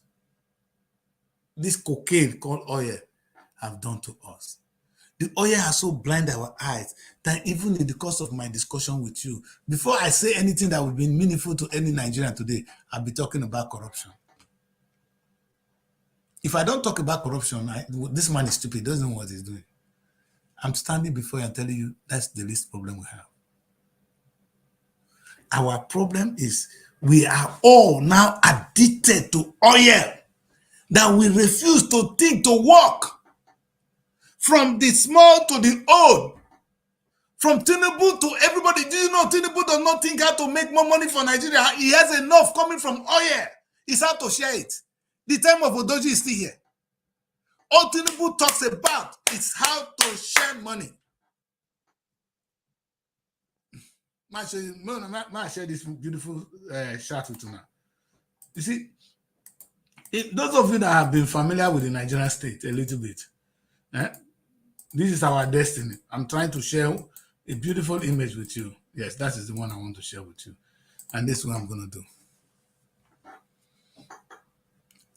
this cocaine called oil have done to us. The oil has so blinded our eyes that even in the course of my discussion with you, before I say anything that would be meaningful to any Nigerian today, I'll be talking about corruption. If I don't talk about corruption, this man is stupid, he doesn't know what he's doing. I'm standing before you and telling you that's the least problem we have. Our problem is we are all now addicted to oil that we refuse to think to work. From the small to the old, from Tinubu to everybody. Do you know Tinubu does not think how to make more money for Nigeria? He has enough coming from oil. He's how to share it. The time of Odoji is still here. All Tinubu talks about is how to share money. I'll share this beautiful chart with you now. You see, those of you that have been familiar with the Nigerian state a little bit, this is our destiny. I'm trying to share a beautiful image with you. Yes, that is the one I want to share with you. And this is what I'm going to do.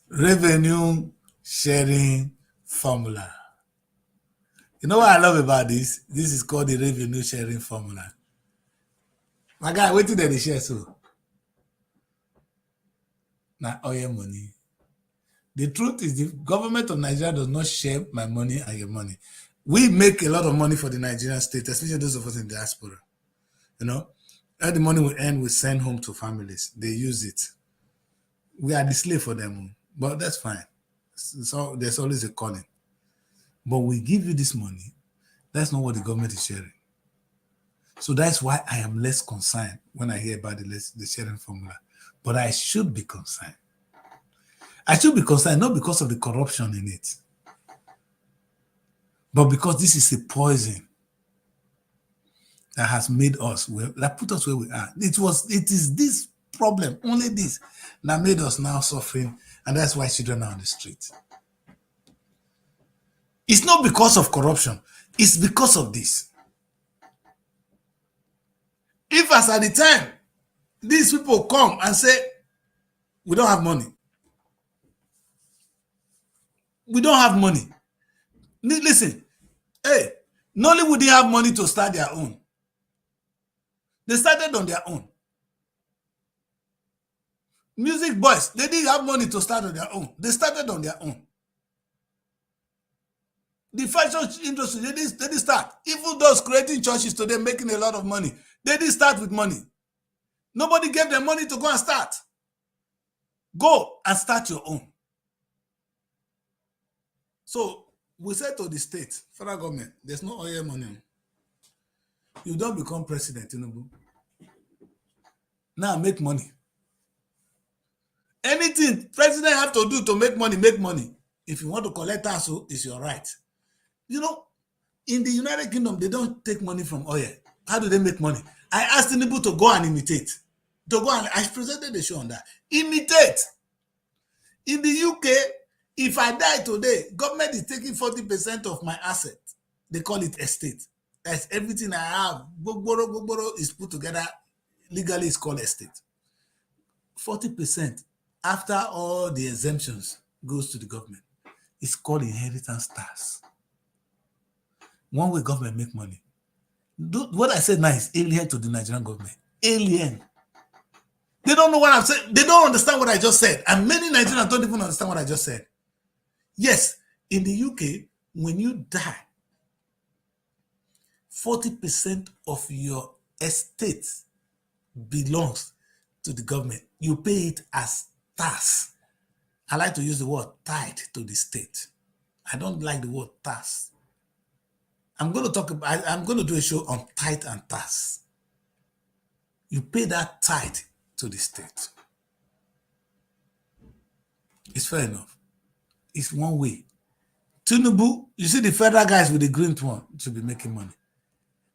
Revenue sharing formula. You know what I love about this? This is called the revenue sharing formula. My guy, wait till they share so. Now, oil money. The truth is the government of Nigeria does not share my money and your money. We make a lot of money for the Nigerian state, especially those of us in diaspora. You know, all the money we earn, we send home to families. They use it. We are the slave for them, but that's fine. So there's always a calling. But we give you this money. That's not what the government is sharing. So that's why I am less concerned when I hear about the sharing formula. But I should be concerned. I should be concerned not because of the corruption in it, but because this is a poison that has made us, that put us where we are. It is this problem, only this, that made us now suffering, and that's why children are on the street. It's not because of corruption, it's because of this. If as at the time, these people come and say, we don't have money. We don't have money. Listen, hey, Nollywood didn't have money to start their own. They started on their own. Music boys, they didn't have money to start on their own. They started on their own. The fashion industry, they didn't start. Even those creating churches today making a lot of money, they didn't start with money. Nobody gave them money to go and start. Go and start your own. So we said to the state, federal government, there's no oil money. You don't become president, Tinubu. Now make money. Anything president have to do to make money, make money. If you want to collect tax, it's your right. You know, in the United Kingdom, they don't take money from oil. How do they make money? I asked Tinubu to go and imitate. I presented the show on that. Imitate. In the UK, if I die today, government is taking 40% of my asset. They call it estate. That's everything I have. Gbogboro is put together. Legally, it's called estate. 40% after all the exemptions goes to the government. It's called inheritance tax. One way government make money. What I said now is alien to the Nigerian government. Alien. They don't know what I'm saying. They don't understand what I just said. And many Nigerians don't even understand what I just said. Yes, in the UK, when you die, 40% of your estate belongs to the government. You pay it as tax. I like to use the word tithe to the state. I don't like the word tax. I'm going to do a show on tithe and tax. You pay that tithe to the state. It's fair enough. It's one way. Tinubu, you see the federal guys with the green one should be making money.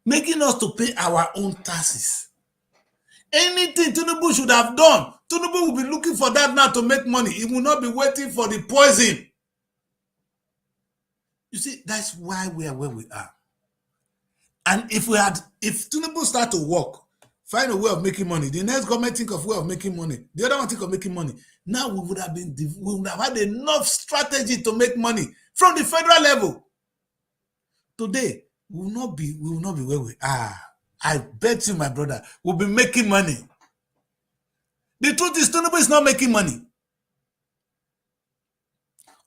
Making us to pay our own taxes. Anything Tinubu should have done, Tinubu will be looking for that now to make money. He will not be waiting for the poison. You see, that's why we are where we are. And if Tinubu start to work, find a way of making money, the next government think of a way of making money, the other one think of making money. Now we would have had enough strategy to make money from the federal level. Today, we will not be where we are. I bet you, my brother, we'll be making money. The truth is, Tinubu is not making money.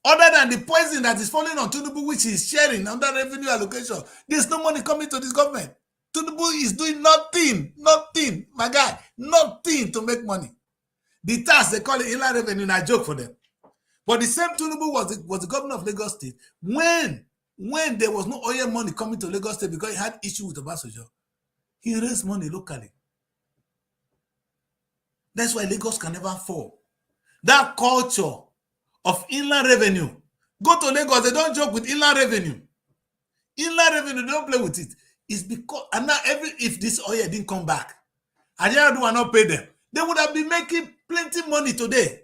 Other than the poison that is falling on Tinubu, which is sharing under revenue allocation, there's no money coming to this government. Tinubu is doing nothing, my guy, nothing to make money. The tax, they call it inland revenue, and I joke for them. But the same Tinubu was the governor of Lagos State when there was no oil money coming to Lagos State because he had issue with Obasanjo. He raised money locally. That's why Lagos can never fall. That culture of inland revenue. Go to Lagos, they don't joke with inland revenue. Inland revenue, they don't play with it. It's because, and now if this oil didn't come back, and they will not pay them, they would have been making plenty money today.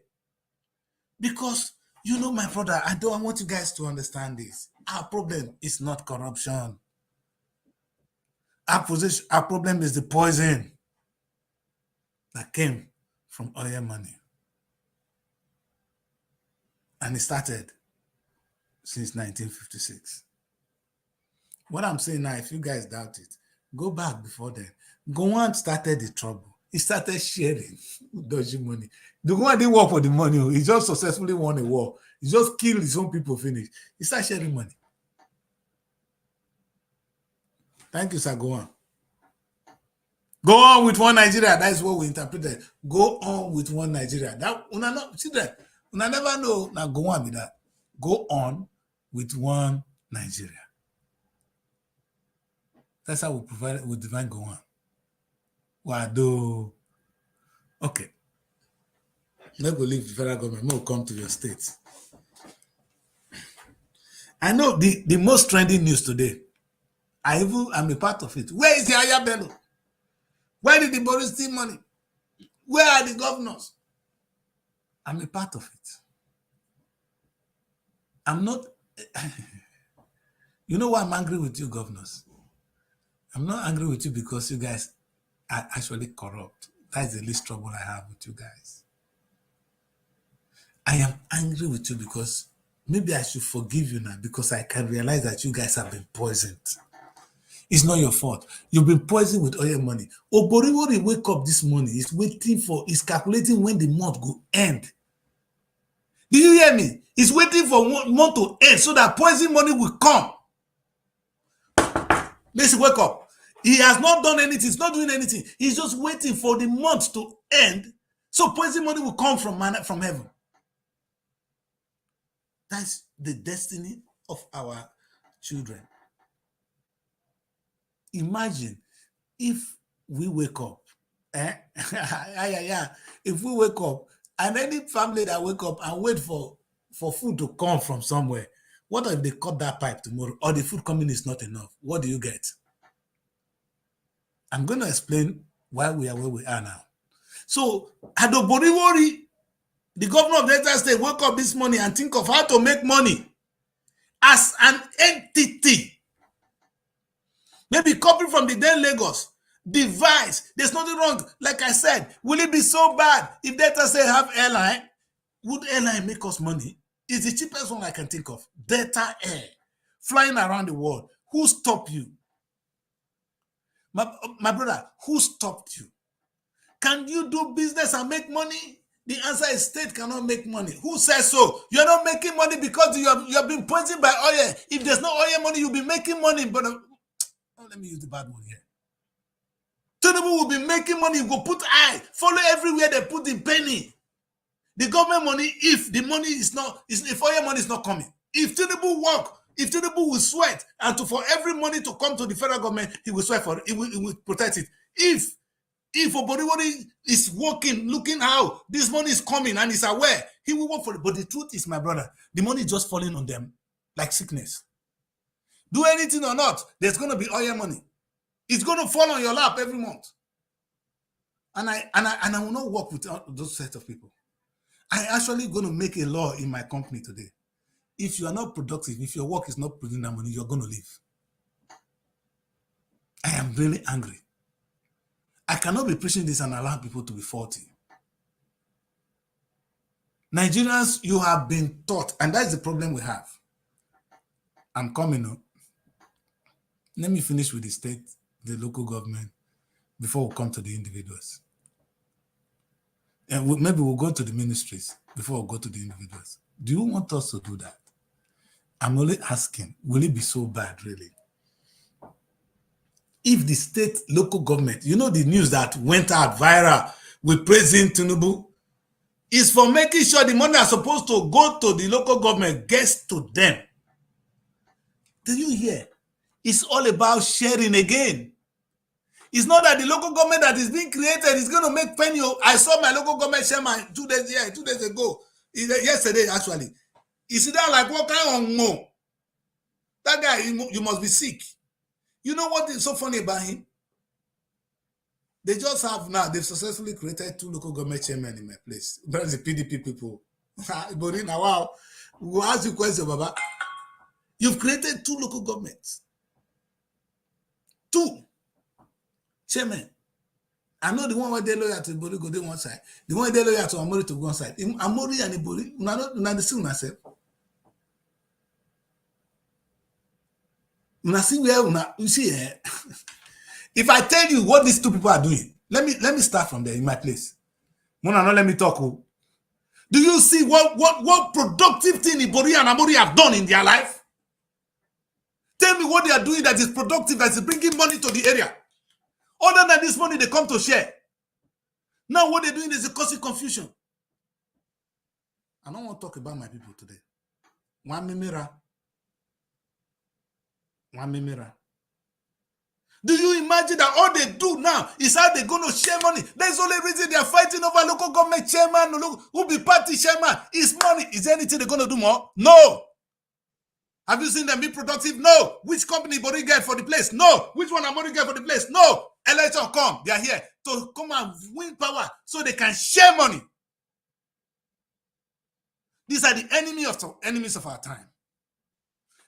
Because, you know, my brother, I want you guys to understand this. Our problem is not corruption. Our problem is the poison that came from oil money. And it started since 1956. What I'm saying now, if you guys doubt it, go back before then. Gowon started the trouble. He started sharing dodgy money. The Gowon didn't work for the money. He just successfully won a war. He just killed his own people, finished. He started sharing money. Thank you, sir. Gowon. Go on with one Nigeria. That is what we interpreted. Go on with one Nigeria. That una not see that. Una never know. Now go on with that. Go on with one Nigeria. That's how we define go on. Wado. Okay. Let's go leave the federal government. We'll come to your state. I know the most trending news today. I'm a part of it. Where is the Aya Bello? Where did the Boris steal money? Where are the governors? I'm a part of it. I'm not. You know why I'm angry with you, governors? I'm not angry with you because you guys are actually corrupt. That's the least trouble I have with you guys. I am angry with you because maybe I should forgive you now because I can realize that you guys have been poisoned. It's not your fault. You've been poisoned with oil money. Oborivori wake up this morning. He's calculating when the month will end. Do you hear me? He's waiting for one month to end so that poison money will come. Let's wake up. He has not done anything. He's not doing anything. He's just waiting for the month to end so poison money will come from heaven. That's the destiny of our children. Imagine if we wake up, if we wake up And any family that wake up and wait for food to come from somewhere, what if they cut that pipe tomorrow or the food coming is not enough? What do you get? I'm going to explain why we are where we are now. So, Adoboriwori, the governor of Delta State, woke up this morning and think of how to make money as an entity. Maybe copy from the then Lagos. Device. There's nothing wrong. Like I said, will it be so bad if Delta State have airline? Would airline make us money? It's the cheapest one I can think of. Delta Air. Flying around the world. Who stopped you? My brother, who stopped you? Can you do business and make money? The answer is state cannot make money. Who says so? You're not making money because you have been pointed by oil. If there's no oil money, you'll be making money. But let me use the bad one here. Tinubu will be making money. You go put eye. Follow everywhere they put the penny. The government money, if the money is not, if oil money is not coming. If Tinubu work, if Tinubu will sweat, and for every money to come to the federal government, he will sweat for it. He will protect it. If Oboriwori is working, looking how this money is coming and is aware, he will work for it. But the truth is, my brother, the money is just falling on them like sickness. Do anything or not, there's going to be oil money. It's going to fall on your lap every month. And I will not work with those set of people. I actually going to make a law in my company today. If you are not productive, if your work is not producing that money, you're going to leave. I am really angry. I cannot be preaching this and allow people to be faulty. Nigerians, you have been taught, and that's the problem we have. I'm coming up. Let me finish with the state, the local government, before we come to the individuals. And maybe we'll go to the ministries before we go to the individuals. Do you want us to do that? I'm only asking, will it be so bad, really? If the state, local government, you know the news that went out viral with President Tinubu, is for making sure the money that's supposed to go to the local government gets to them. Do you hear? It's all about sharing again. It's not that the local government that is being created is going to make penny. I saw my local government chairman 2 days ago, yesterday actually. You see that like what kind of no? That guy, you must be sick. You know what is so funny about him? They just have now, they've successfully created 2 local government chairmen in my place. That's the PDP people. But now, wow, we'll ask you a question, Baba. You've created 2 local governments. 2 chairmen. I know the one where they're loyal to Ibori go to one side. The one they're loyal to Amori to one side. Amori and Ibori, not the same myself. You see, if I tell you what these 2 people are doing, let me start from there in my place. Mona, let me talk. Do you see what productive thing Ibori and Amori have done in their life? Tell me what they are doing that is productive, that is bringing money to the area. Other than this money, they come to share. Now what they're doing is causing confusion. I don't want to talk about my people today. One mimira. Do you imagine that all they do now is how they're going to share money? That's the only reason they're fighting over local government chairman, who be party chairman. Is money. Is there anything they're going to do more? No. Have you seen them be productive? No. Which company Bori get for the place? No. Which one Amori get for the place? No. Election come. They are here to come and win power so they can share money. These are the enemies of our time.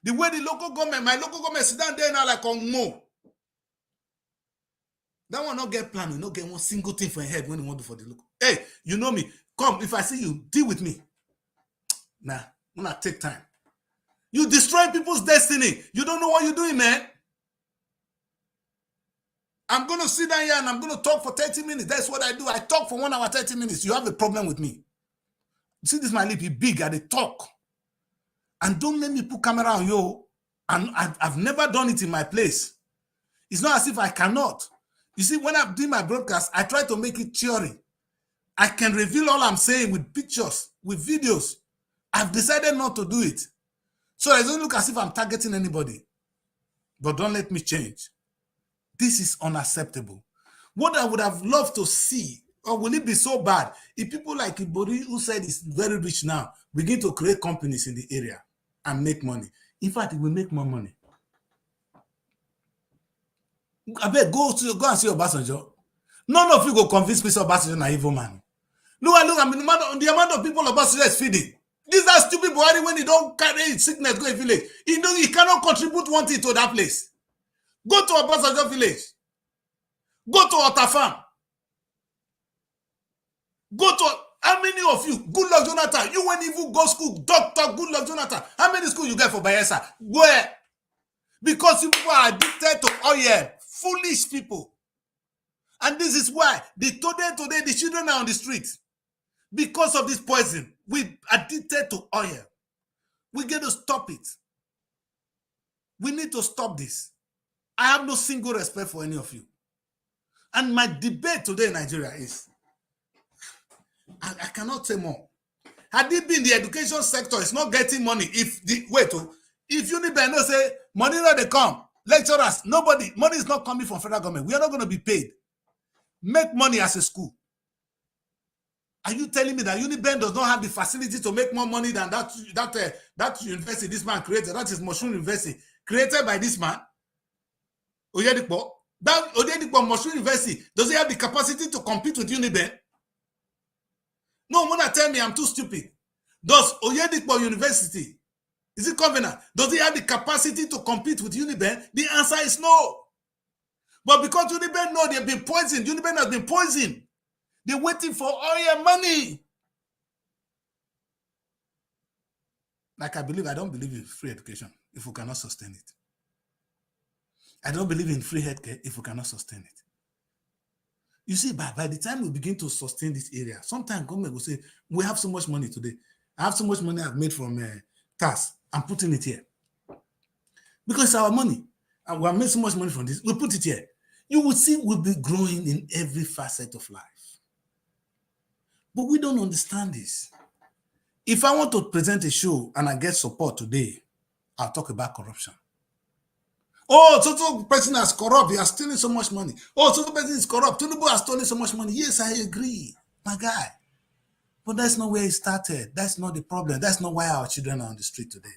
The way the local government, my local government sit down there now like on more. That one not get plan, we not get one single thing for your head when you want to for the local. Hey, you know me. Come, if I see you, deal with me. Nah, I'm gonna take time. You destroy people's destiny. You don't know what you're doing, man. I'm going to sit down here and I'm going to talk for 30 minutes. That's what I do. I talk for 1 hour, 30 minutes. You have a problem with me. You see this, my lip is big. I talk. And don't let me put camera on you. And I've never done it in my place. It's not as if I cannot. You see, when I'm doing my broadcast, I try to make it theory. I can reveal all I'm saying with pictures, with videos. I've decided not to do it. So it doesn't look as if I'm targeting anybody. But don't let me change. This is unacceptable. What I would have loved to see, Or will it be so bad if people like Ibori, who said is very rich now, begin to create companies in the area and make money? In fact, it will make more money. I bet go and see Obasanjo. None of you go convince Mr. Obasanjo an evil man. Look, I mean, the amount of people Obasanjo is feeding. These are stupid Buhari when he don't carry sickness go in village. He cannot contribute one thing to that place. Go to Obasanjo village. Go to Otafam. Go to, how many of you, good luck Jonathan, you went even go school, doctor, good luck Jonathan, how many schools you get for Bayelsa? Where? Because people are addicted to oil, foolish people. And this is why today the children are on the street. Because of this poison, we addicted to oil. We get to stop it. We need to stop this. I have no single respect for any of you. And my debate today in Nigeria is, I cannot say more. Had it been the education sector, it's not getting money. If Uniben no say money not they come, lecturers, nobody, money is not coming from federal government. We are not going to be paid. Make money as a school. Are you telling me that Uniben does not have the facility to make more money than that university this man created? That is Mushroom University, created by this man, Oyedipo. That Oyedipo Mushroom University, does he have the capacity to compete with Uniben? No one tell me I'm too stupid. Does Oyedipo University, is it Covenant? Does it have the capacity to compete with Uniben? The answer is no. But because Uniben know they've been poisoned, Uniben has been poisoned. They're waiting for oil money. Like I don't believe in free education if we cannot sustain it. I don't believe in free healthcare if we cannot sustain it. You see, by the time we begin to sustain this area, sometimes government will say, we have so much money today. I have so much money I've made from tax. I'm putting it here. Because it's our money. And we have made so much money from this. We put it here. You will see we'll be growing in every facet of life. But we don't understand this. If I want to present a show and I get support today, I'll talk about corruption. Oh, so person is corrupt. He has stolen so much money. Oh, so person is corrupt. Tinubu has stolen so much money. Yes, I agree, my guy. But that's not where it started. That's not the problem. That's not why our children are on the street today.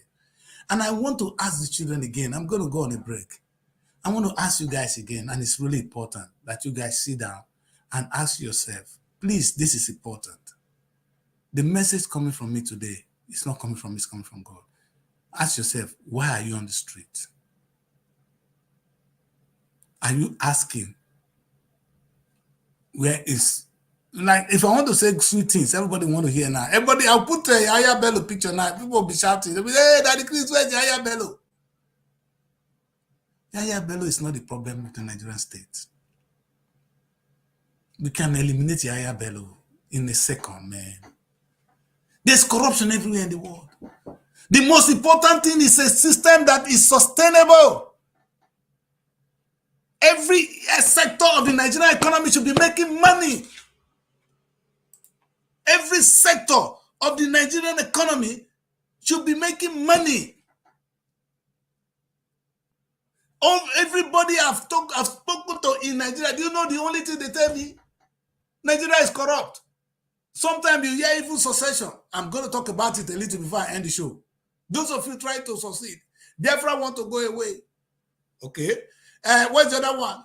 And I want to ask the children again. I'm going to go on a break. I want to ask you guys again, and it's really important that you guys sit down and ask yourself, please, this is important. The message coming from me today, it's not coming from me, it's coming from God. Ask yourself, why are you on the street? Are you asking, where is, like, if I want to say sweet things, everybody want to hear now. Everybody, I'll put a Yaya Bello picture now. People will be shouting. They'll be, hey, Daddy Chris, where's Yaya Bello? Yaya Bello is not the problem with the Nigerian state. We can eliminate Yaya Bello in a second, man. There's corruption everywhere in the world. The most important thing is a system that is sustainable. Every sector of the Nigerian economy should be making money. Every sector of the Nigerian economy should be making money. Everybody I've spoken to in Nigeria, do you know the only thing they tell me? Nigeria is corrupt. Sometimes you hear even succession. I'm going to talk about it a little before I end the show. Those of you trying to succeed, Biafra want to go away. Okay? Where's the other one?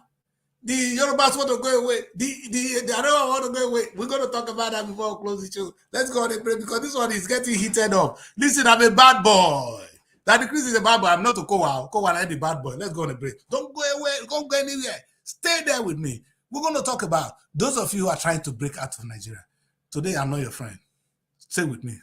The Yorubas want to go away. The Arewa want to go away. We're going to talk about that before we close the show. Let's go on a break because this one is getting heated up. Listen, I'm a bad boy. Daddy Chris is a bad boy. I'm not a Kowa. Kowa is the bad boy. Let's go on a break. Don't go away. Don't go anywhere. Stay there with me. We're going to talk about those of you who are trying to break out of Nigeria. Today, I'm not your friend. Stay with me.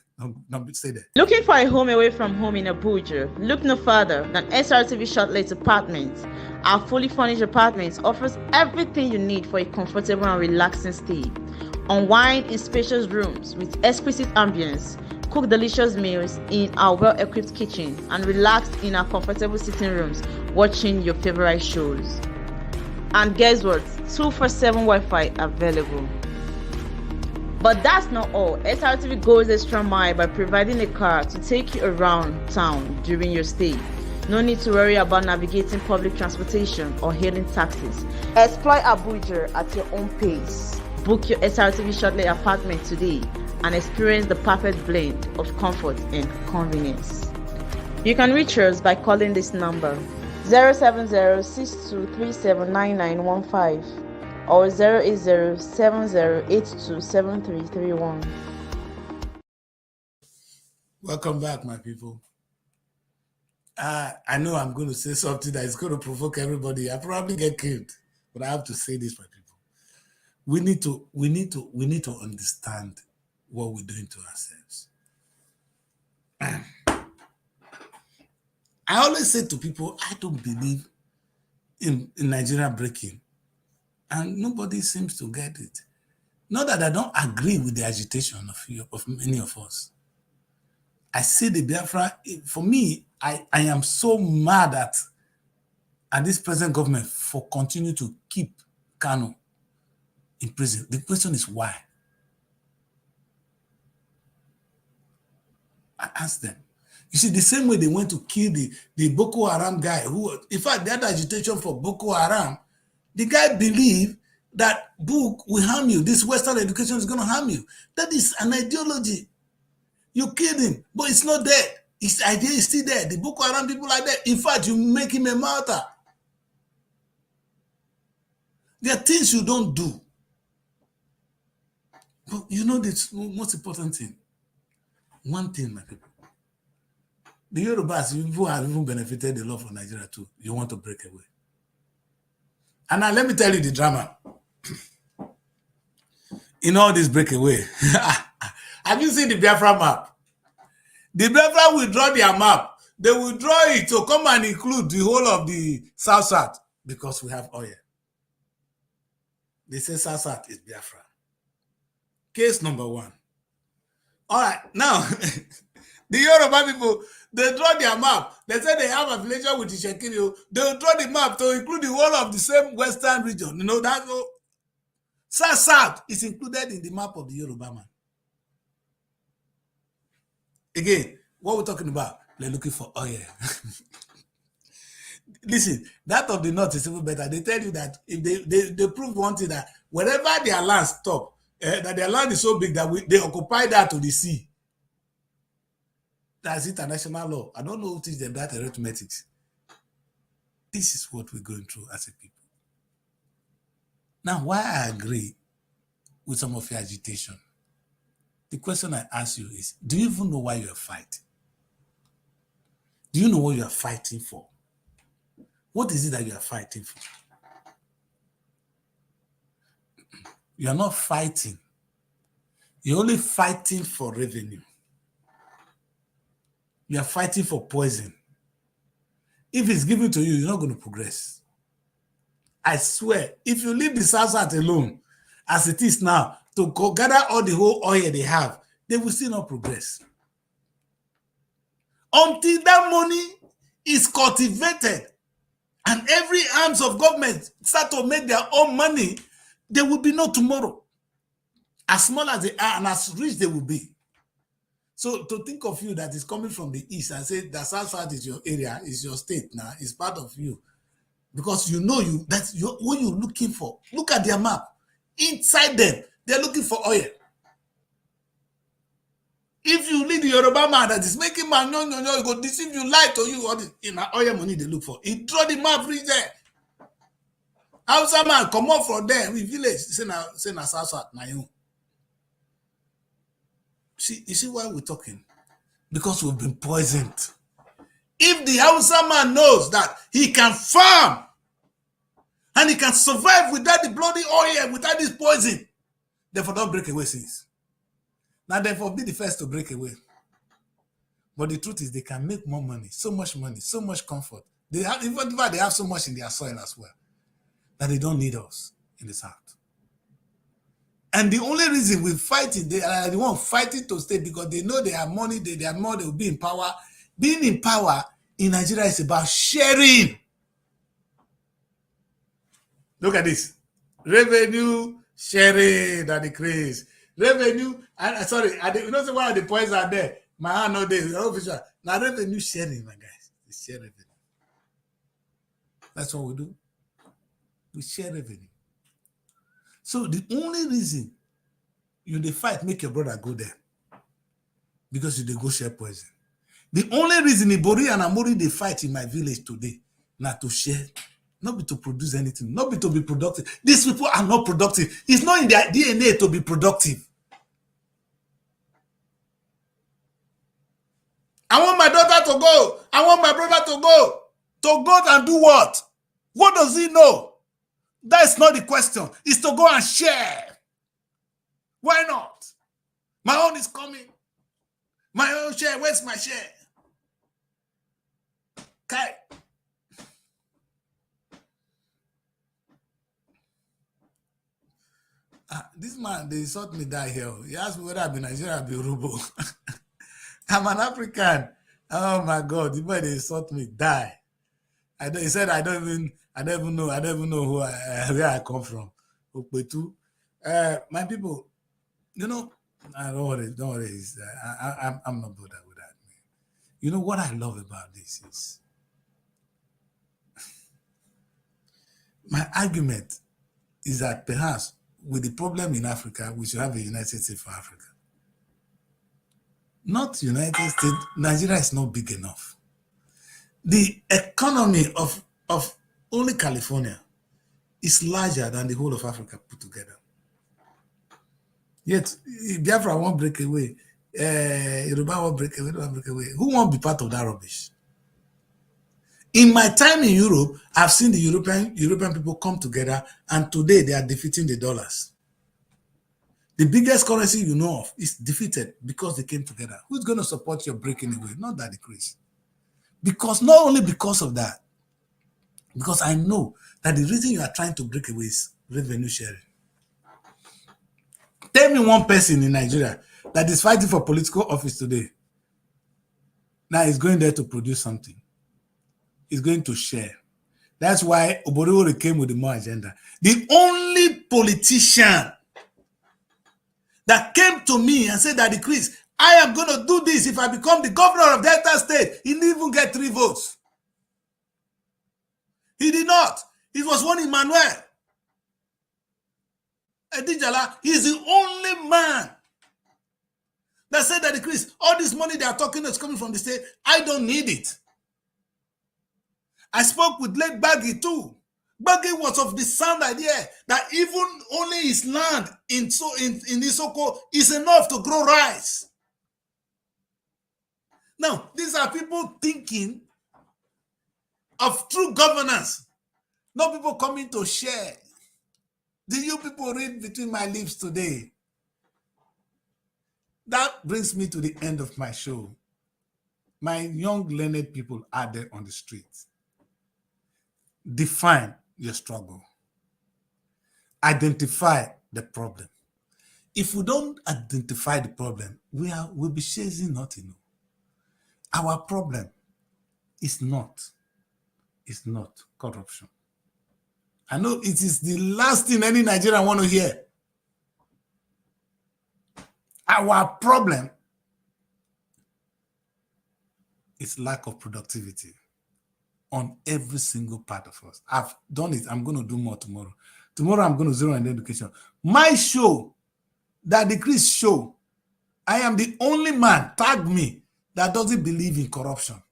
Don't stay there. Looking for a home away from home in Abuja? Look no further than Srtv Shortlet Apartments. Our fully furnished apartments offers everything you need for a comfortable and relaxing stay. Unwind in spacious rooms with exquisite ambience. Cook delicious meals in our well-equipped kitchen and relax in our comfortable sitting rooms watching your favorite shows. And guess what? 247 Wi-Fi available. But that's not all. Srtv goes extra mile by providing a car to take you around town during your stay. No need to worry about navigating public transportation or hailing taxis. Explore Abuja at your own pace. Book your SRTV Shortly apartment today and experience the perfect blend of comfort and convenience. You can reach us by calling this number 070-6237-9915 or 080-7082-7331. Welcome back, my people. I know I'm going to say something that is going to provoke everybody. I probably get killed, but I have to say this, my people. We need to understand what we're doing to ourselves. I always say to people, I don't believe in Nigeria breaking, and nobody seems to get it. Not that I don't agree with the agitation of many of us. I see the Biafra, for me, I am so mad at this present government for continuing to keep Kanu in prison. The question is why? I ask them. You see, the same way they went to kill the Boko Haram guy, who, in fact, they had agitation for Boko Haram. The guy believed that book will harm you. This Western education is going to harm you. That is an ideology. You killed him, but it's not there. His idea is still there. The Boko Haram people are there. In fact, you make him a martyr. There are things you don't do. But you know the most important thing. One thing, my people. The Yorubas, who have even benefited a lot from Nigeria too, you want to break away. And now let me tell you the drama. In all this breakaway, have you seen the Biafra map? The Biafra will draw their map. They will draw it to come and include the whole of the South because we have oil. They say South is Biafra. Case number one. All right, now, the Yoruba people, they draw their map. They say they have affiliation with the Shekirio. They will draw the map to include the whole of the same western region. You know, that's all. South is included in the map of the Yoruba man. Again, what we're talking about, they're looking for oil. Listen, that of the north is even better. They tell you that if they prove one thing, that wherever their land stop, that their land is so big that they occupy that to the sea. That's international law. I don't know who teach them that arithmetic. This is what we're going through as a people. Now, why I agree with some of your agitation, the question I ask you is, do you even know why you are fighting? Do you know what you are fighting for? What is it that you are fighting for? You are not fighting. You're only fighting for revenue. You are fighting for poison. If it's given to you, you're not going to progress. I swear, if you leave the South alone, as it is now, to gather all the whole oil they have, they will still not progress. Until that money is cultivated and every arms of government start to make their own money, there will be no tomorrow. As small as they are and as rich they will be. So to think of you that is coming from the east and say that South is your area, is your state now, is part of you. Because you know that's what you're looking for. Look at their map. Inside them, they're looking for oil. If you lead the Yoruba man that is making man, no, he go deceive you, lie to you, all in oil money they look for. He draw the map reach there. Hausa man come up from there, we village, say na South, na you. See, you see why we're talking? Because we've been poisoned. If the Hausa man knows that he can farm and he can survive without the bloody oil, without this poison, therefore don't break away since. Now therefore be the first to break away. But the truth is they can make more money, so much comfort. They have so much in their soil as well that they don't need us in the South. And the only reason we're fighting, they are the one fighting to stay because they know they have money, they have more, they will be in power. Being in power in Nigeria is about sharing. Look at this. Revenue sharing that decrease. Revenue, you know one of the points are there. My hand no day. Now revenue sharing, my guys. We share revenue. That's what we do. We share revenue. So the only reason you dey fight make your brother go there because you dey go share poison. The only reason Ibori and Amori dey fight in my village today na to share, not be to produce anything, not be to be productive. These people are not productive. It's not in their DNA to be productive. I want my daughter to go. I want my brother to go. To go and do what? What does he know? That's not the question. It's to go and share. Why not? My own is coming. My own share. Where's my share? Kai. This man, they insult me die here. He asked me whether I be Nigerian or be Urubo. I'm an African. Oh my God, the boy they insult me die. He said I don't even know who where I come from. Okpetu. My people, you know, don't worry. I'm not bothered with that. Man. You know what I love about this is my argument is that perhaps with the problem in Africa, we should have a United States for Africa. Not United States, Nigeria is not big enough. The economy of only California is larger than the whole of Africa put together. Yet, Biafra won't break away. Yoruba won't break away. Who won't be part of that rubbish? In my time in Europe, I've seen the European people come together, and today they are defeating the dollars. The biggest currency you know of is defeated because they came together. Who's going to support your breaking away? Not that decrease. Because not only because of that, because I know that the reason you are trying to break away is revenue sharing. Tell me one person in Nigeria that is fighting for political office today. Now he's going there to produce something. He's going to share. That's why Oboriwori came with the more agenda. The only politician that came to me and said that the Chris, I am going to do this if I become the governor of Delta State. He didn't even get 3 votes. He did not. It was one Emmanuel Edijala. He is the only man that said that the Chris, all this money they are talking that's coming from the state, I don't need it. I spoke with late Baggy too. Baggy was of the sound idea that even only his land in Isoko is enough to grow rice. Now, these are people thinking of true governance, not people coming to share. Do you people read between my lips today? That brings me to the end of my show. My young learned people are there on the streets. Define your struggle. Identify the problem. If we don't identify the problem, we'll be chasing nothing. Our problem is not corruption. I know it is the last thing any Nigerian want to hear. Our problem is lack of productivity on every single part of us. I've done it. I'm going to do more tomorrow. Tomorrow, I'm going to zero in education. My show, that the Chris show, I am the only man, tag me, that doesn't believe in corruption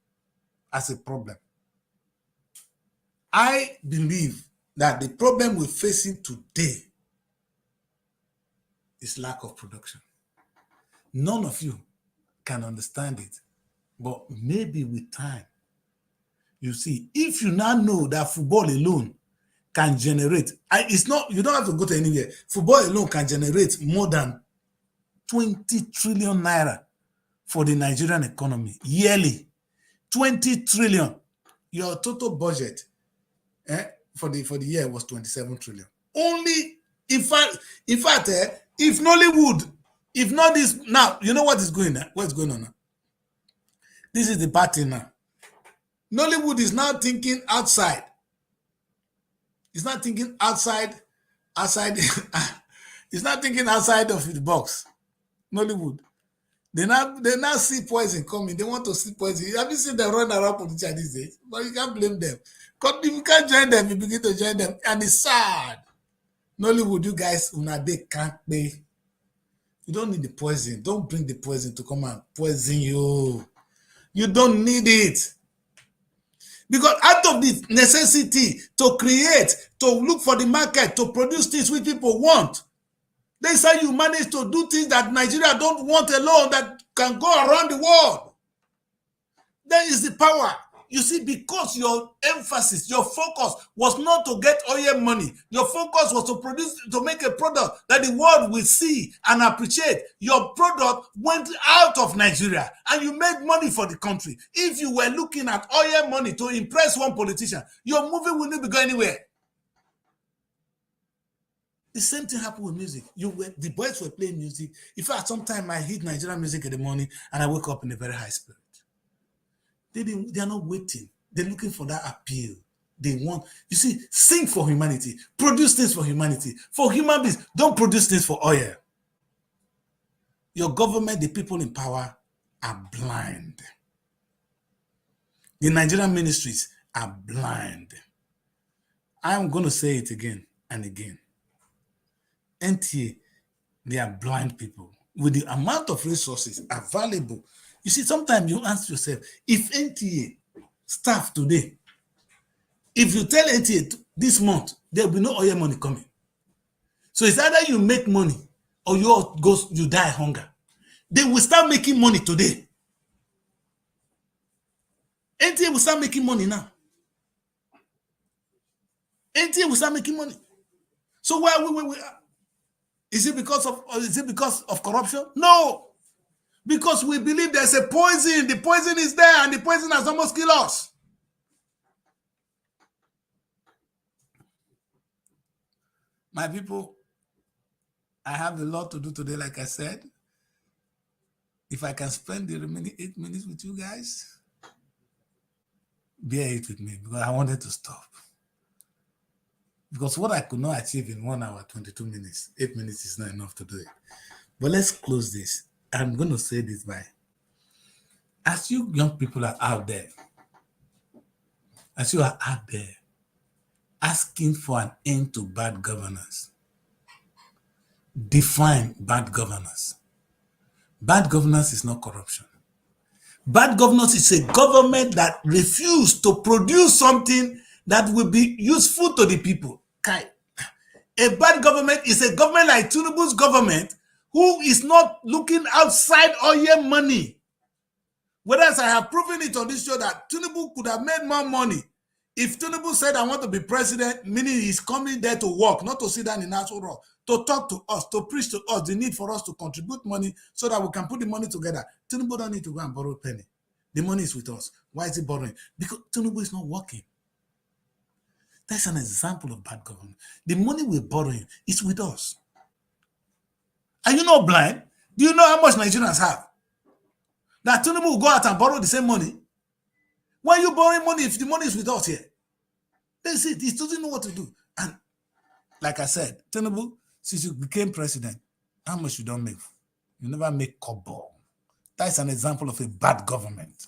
as a problem. I believe that the problem we're facing today is lack of production. None of you can understand it, but maybe with time, you see, if you now know that football alone can generate, it's not, you don't have to go to anywhere. Football alone can generate more than 20 trillion naira for the Nigerian economy yearly. 20 trillion. Your total budget for the year was 27 trillion. Only, in fact, if Nollywood, if not this, now, you know what is going on? What's going on now? This is the party now. Nollywood is now thinking outside. It's not thinking outside. It's not thinking outside of the box. Nollywood. They now see poison coming. They want to see poison. Have you seen them run around politicians these days? But you can't blame them. Because if you can't join them, you begin to join them. And it's sad. Nollywood, you guys, una dey can't pay. You don't need the poison. Don't bring the poison to come and poison you. You don't need it. Because out of the necessity to create, to look for the market, to produce things which people want, they say you manage to do things that Nigeria don't want alone, that can go around the world. That is the power. You see, because your emphasis, your focus was not to get oil money. Your focus was to produce, to make a product that the world will see and appreciate. Your product went out of Nigeria and you made money for the country. If you were looking at oil money to impress one politician, your movie will not be going anywhere. The same thing happened with music. The boys were playing music. In fact, sometimes I hit Nigerian music in the morning and I wake up in a very high spirit. They are not waiting. They're looking for that appeal. They want, you see, sing for humanity. Produce things for humanity. For human beings, don't produce things for oil. Your government, the people in power, are blind. The Nigerian ministries are blind. I'm going to say it again and again. NTA, they are blind people. With the amount of resources available, you see, sometimes you ask yourself, if NTA staff today, if you tell NTA this month, there will be no oil money coming. So it's either you make money or you die hunger. They will start making money today. NTA will start making money now. NTA will start making money. So why we is it because of corruption? No. Because we believe there's a poison. The poison is there and the poison has almost killed us. My people, I have a lot to do today, like I said. If I can spend the remaining 8 minutes with you guys, bear it with me because I wanted to stop. Because what I could not achieve in 1 hour, 22 minutes, 8 minutes is not enough to do it. But let's close this. I'm going to say this by, as you young people are out there, asking for an end to bad governance, define bad governance. Bad governance is not corruption. Bad governance is a government that refuses to produce something that will be useful to the people. A bad government is a government like Tinubu's government who is not looking outside oil money. Whereas I have proven it on this show that Tinubu could have made more money if Tinubu said, I want to be president, meaning he's coming there to work, not to sit down in National Rock, to talk to us, to preach to us the need for us to contribute money so that we can put the money together. Tinubu don't need to go and borrow a penny. The money is with us. Why is he borrowing? Because Tinubu is not working. That's an example of bad government. The money we're borrowing is with us. Are you not blind? Do you know how much Nigerians have? That Tinubu will go out and borrow the same money? Why are you borrowing money if the money is with us here? That's it. He doesn't know what to do. And like I said, Tinubu, since you became president, how much you don't make? You never make kobo. That's an example of a bad government.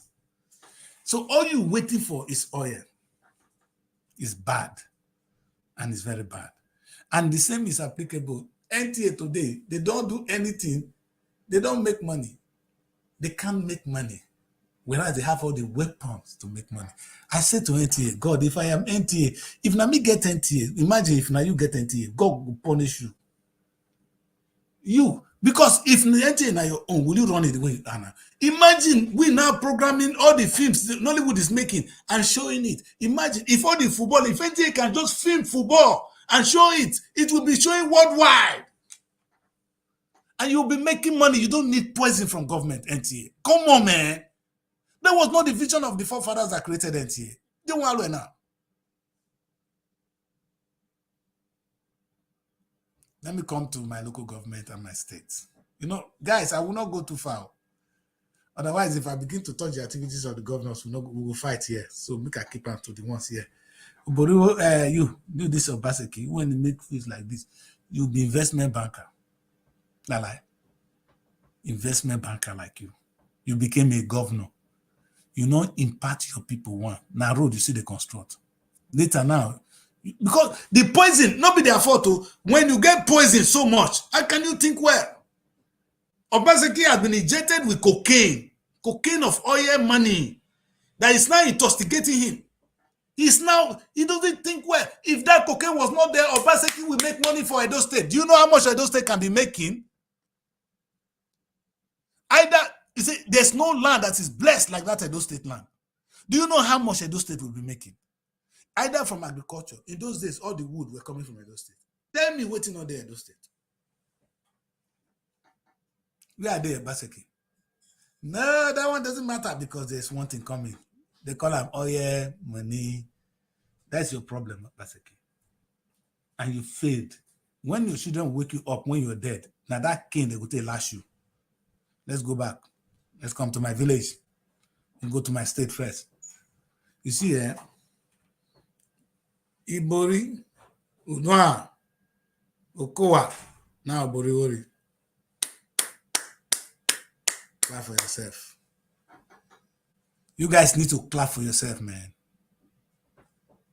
So all you're waiting for is oil. It's bad. And it's very bad. And the same is applicable. NTA today, they don't do anything. They don't make money. They can't make money. Whereas they have all the weapons to make money. I said to NTA, God, if I am NTA, if now me get NTA, imagine if now you get NTA, God will punish you. You. Because if NTA now your own, will you run it the way Anna? Imagine we now programming all the films Nollywood is making and showing it. Imagine if all the football, if NTA can just film football and show it, it will be showing worldwide. And you'll be making money. You don't need poison from government, NTA. Come on, man. That was not the vision of the forefathers that created NTA. They won't now. Let me come to my local government and my state. You know, guys, I will not go too far. Otherwise, if I begin to touch the activities of the governors, we will fight here. So make I keep on to the ones here. But you do this of Basiki, when you make things like this, you'll be investment banker. Like investment banker like you. You became a governor. You not impart your people one. Now road, you see the construct. Later now, Because the poison, not be their fault. When you get poison so much, how can you think well? Obaseki has been injected with cocaine of oil money that is now intoxicating him. He doesn't think well. If that cocaine was not there, Obaseki will make money for Edo State. Do you know how much Edo State can be making? Either, you see, there's no land that is blessed like that Edo State land. Do you know how much Edo State will be making? Either from agriculture. In those days, all the wood were coming from Edo State. Tell me waiting on the Edo State. Where are they, Obaseki? No, that one doesn't matter because there's one thing coming. They call them oil money. That's your problem, Obaseki. And you failed. When your children wake you up when you're dead, now that cane they go to lash you. Let's go back. Let's come to my village and go to my state first. You see, Ibori, Unwa, Okowa, now Boriwori. Clap for yourself. You guys need to clap for yourself, man.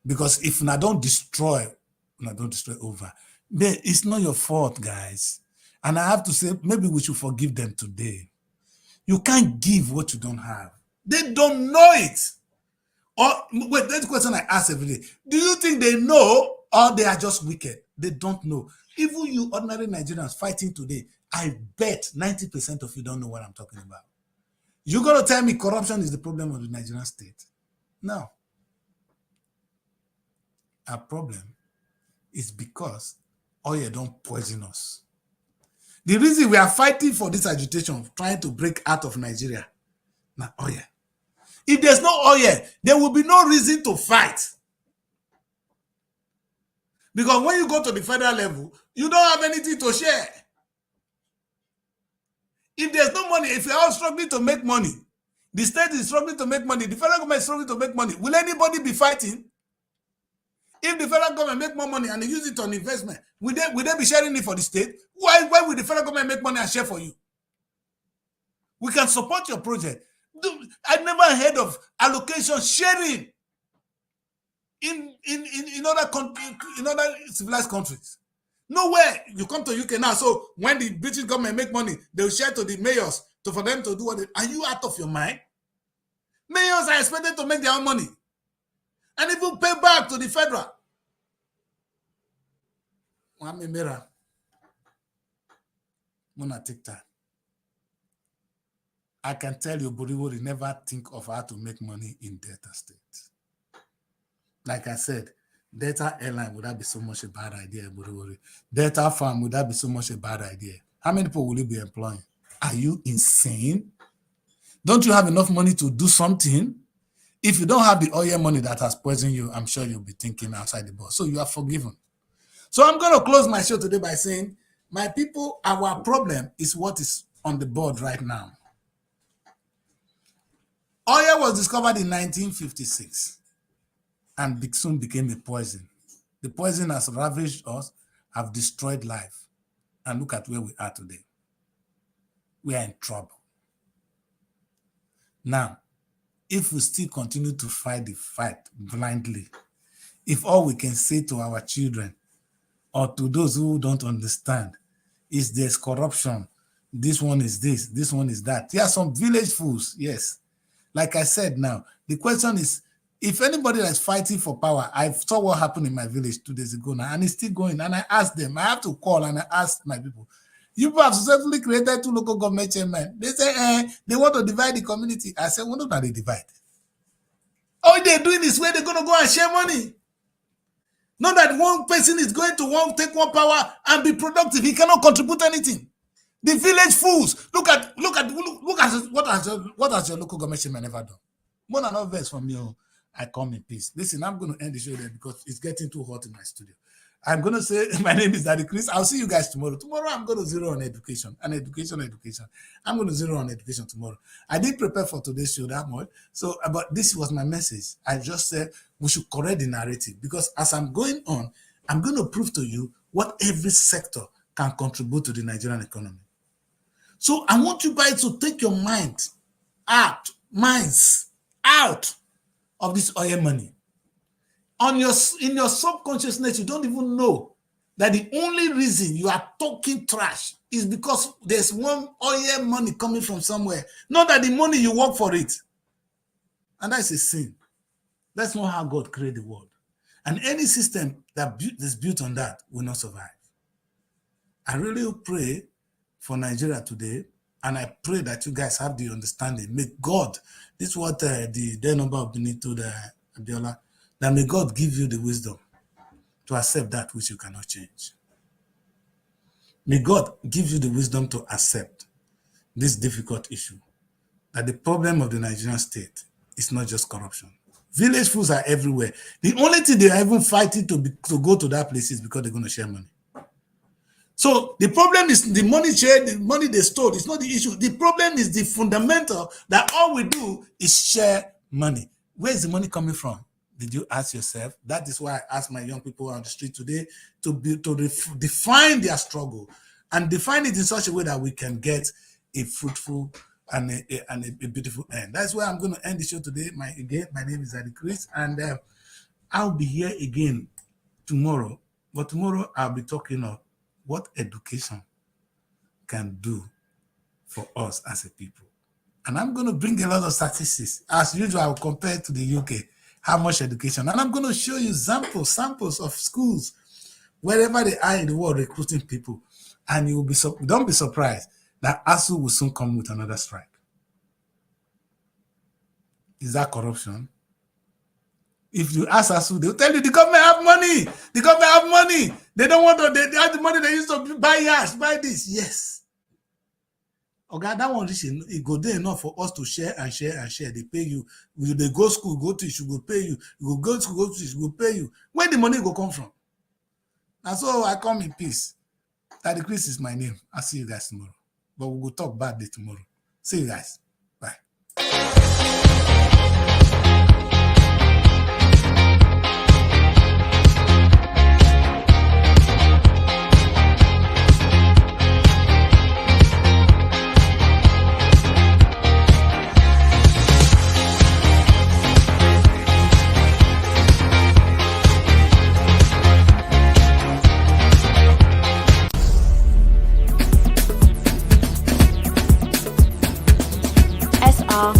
Because if I don't destroy over, then it's not your fault, guys. And I have to say, maybe we should forgive them today. You can't give what you don't have. They don't know it. Or wait, that's the question I ask every day. Do you think they know or they are just wicked? They don't know. Even you ordinary Nigerians fighting today, I bet 90% of you don't know what I'm talking about. You're going to tell me corruption is the problem of the Nigerian state? No. Our problem is because oil don't poison us. The reason we are fighting for this agitation, trying to break out of Nigeria, now oil. If there's no oil, there will be no reason to fight. Because when you go to the federal level, you don't have anything to share. If there's no money, if you're all struggling to make money, the state is struggling to make money, the federal government is struggling to make money, will anybody be fighting? If the federal government make more money and they use it on investment, will they be sharing it for the state? Why will the federal government make money and share for you? We can support your project. I never heard of allocation sharing in other civilized countries. Nowhere. You come to UK now, so when the British government make money, they'll share to the mayors for them to do what they... Are you out of your mind? Mayors are expected to make their own money and even pay back to the federal. I can tell you, Boriwori never think of how to make money in Delta State. Like I said, Delta Airline, would that be so much a bad idea, Boriwori? Delta Farm, would that be so much a bad idea? How many people will you be employing? Are you insane? Don't you have enough money to do something? If you don't have the oil money that has poisoned you, I'm sure you'll be thinking outside the box. So you are forgiven. So I'm going to close my show today by saying, my people, our problem is what is on the board right now. Oil was discovered in 1956 and soon became a poison. The poison has ravaged us, have destroyed life. And look at where we are today. We are in trouble. Now, if we still continue to fight the fight blindly, if all we can say to our children or to those who don't understand is there's corruption, this one is this one is that. There are some village fools, yes. Like I said now, the question is, if anybody that's fighting for power, I saw what happened in my village 2 days ago now, and it's still going. And I asked them, I have to call and I asked my people, you people have successfully created 2 local government chairmen. They say, they want to divide the community. I said, well, no, they divide. All they're doing is where they're going to go and share money. Not that one person is going to take one power and be productive. He cannot contribute anything. The village fools. Look at what has your local government chairman ever done? More than no verse from you. I come in peace. Listen, I'm going to end the show there because it's getting too hot in my studio. I'm going to say, my name is Daddy Chris. I'll see you guys tomorrow. Tomorrow, I'm going to zero on education. Education. I'm going to zero on education tomorrow. I didn't prepare for today's show that much. So, but this was my message. I just said we should correct the narrative because as I'm going on, I'm going to prove to you what every sector can contribute to the Nigerian economy. So I want you guys to take your minds out of this oil money. in your subconsciousness, you don't even know that the only reason you are talking trash is because there's one oil money coming from somewhere. Not that the money you work for it. And that's a sin. That's not how God created the world. And any system that is built on that will not survive. I really pray for Nigeria today, and I pray that you guys have the understanding. May God, this is what the number of Benito, Abiola, that may God give you the wisdom to accept that which you cannot change. May God give you the wisdom to accept this difficult issue, that the problem of the Nigerian state is not just corruption. Village fools are everywhere. The only thing they are even fighting to go to that place is because they're going to share money. So the problem is the money shared, the money they stole. It's not the issue. The problem is the fundamental that all we do is share money. Where is the money coming from? Did you ask yourself? That is why I ask my young people on the street today to define their struggle and define it in such a way that we can get a fruitful and a beautiful end. That's why I'm going to end the show today. My name is Adi Chris, and I'll be here again tomorrow. But tomorrow I'll be talking of what education can do for us as a people. And I'm going to bring a lot of statistics. As usual, I'll compare to the UK, how much education. And I'm going to show you samples of schools, wherever they are in the world, recruiting people. And you will be don't be surprised that ASU will soon come with another strike. Is that corruption? If you ask ASU, they'll tell you the government have money. The government have money. They don't want to, they have the money they used to buy yachts, buy this. Yes. Okay, that one it go there enough for us to share and share and share. They pay you. They go school, go to issue, go pay you. You go to school, go to issue, go pay you. Where the money go come from? And so I come in peace. Daddy Chris is my name. I'll see you guys tomorrow. But we'll go talk badly tomorrow. See you guys. Bye. SR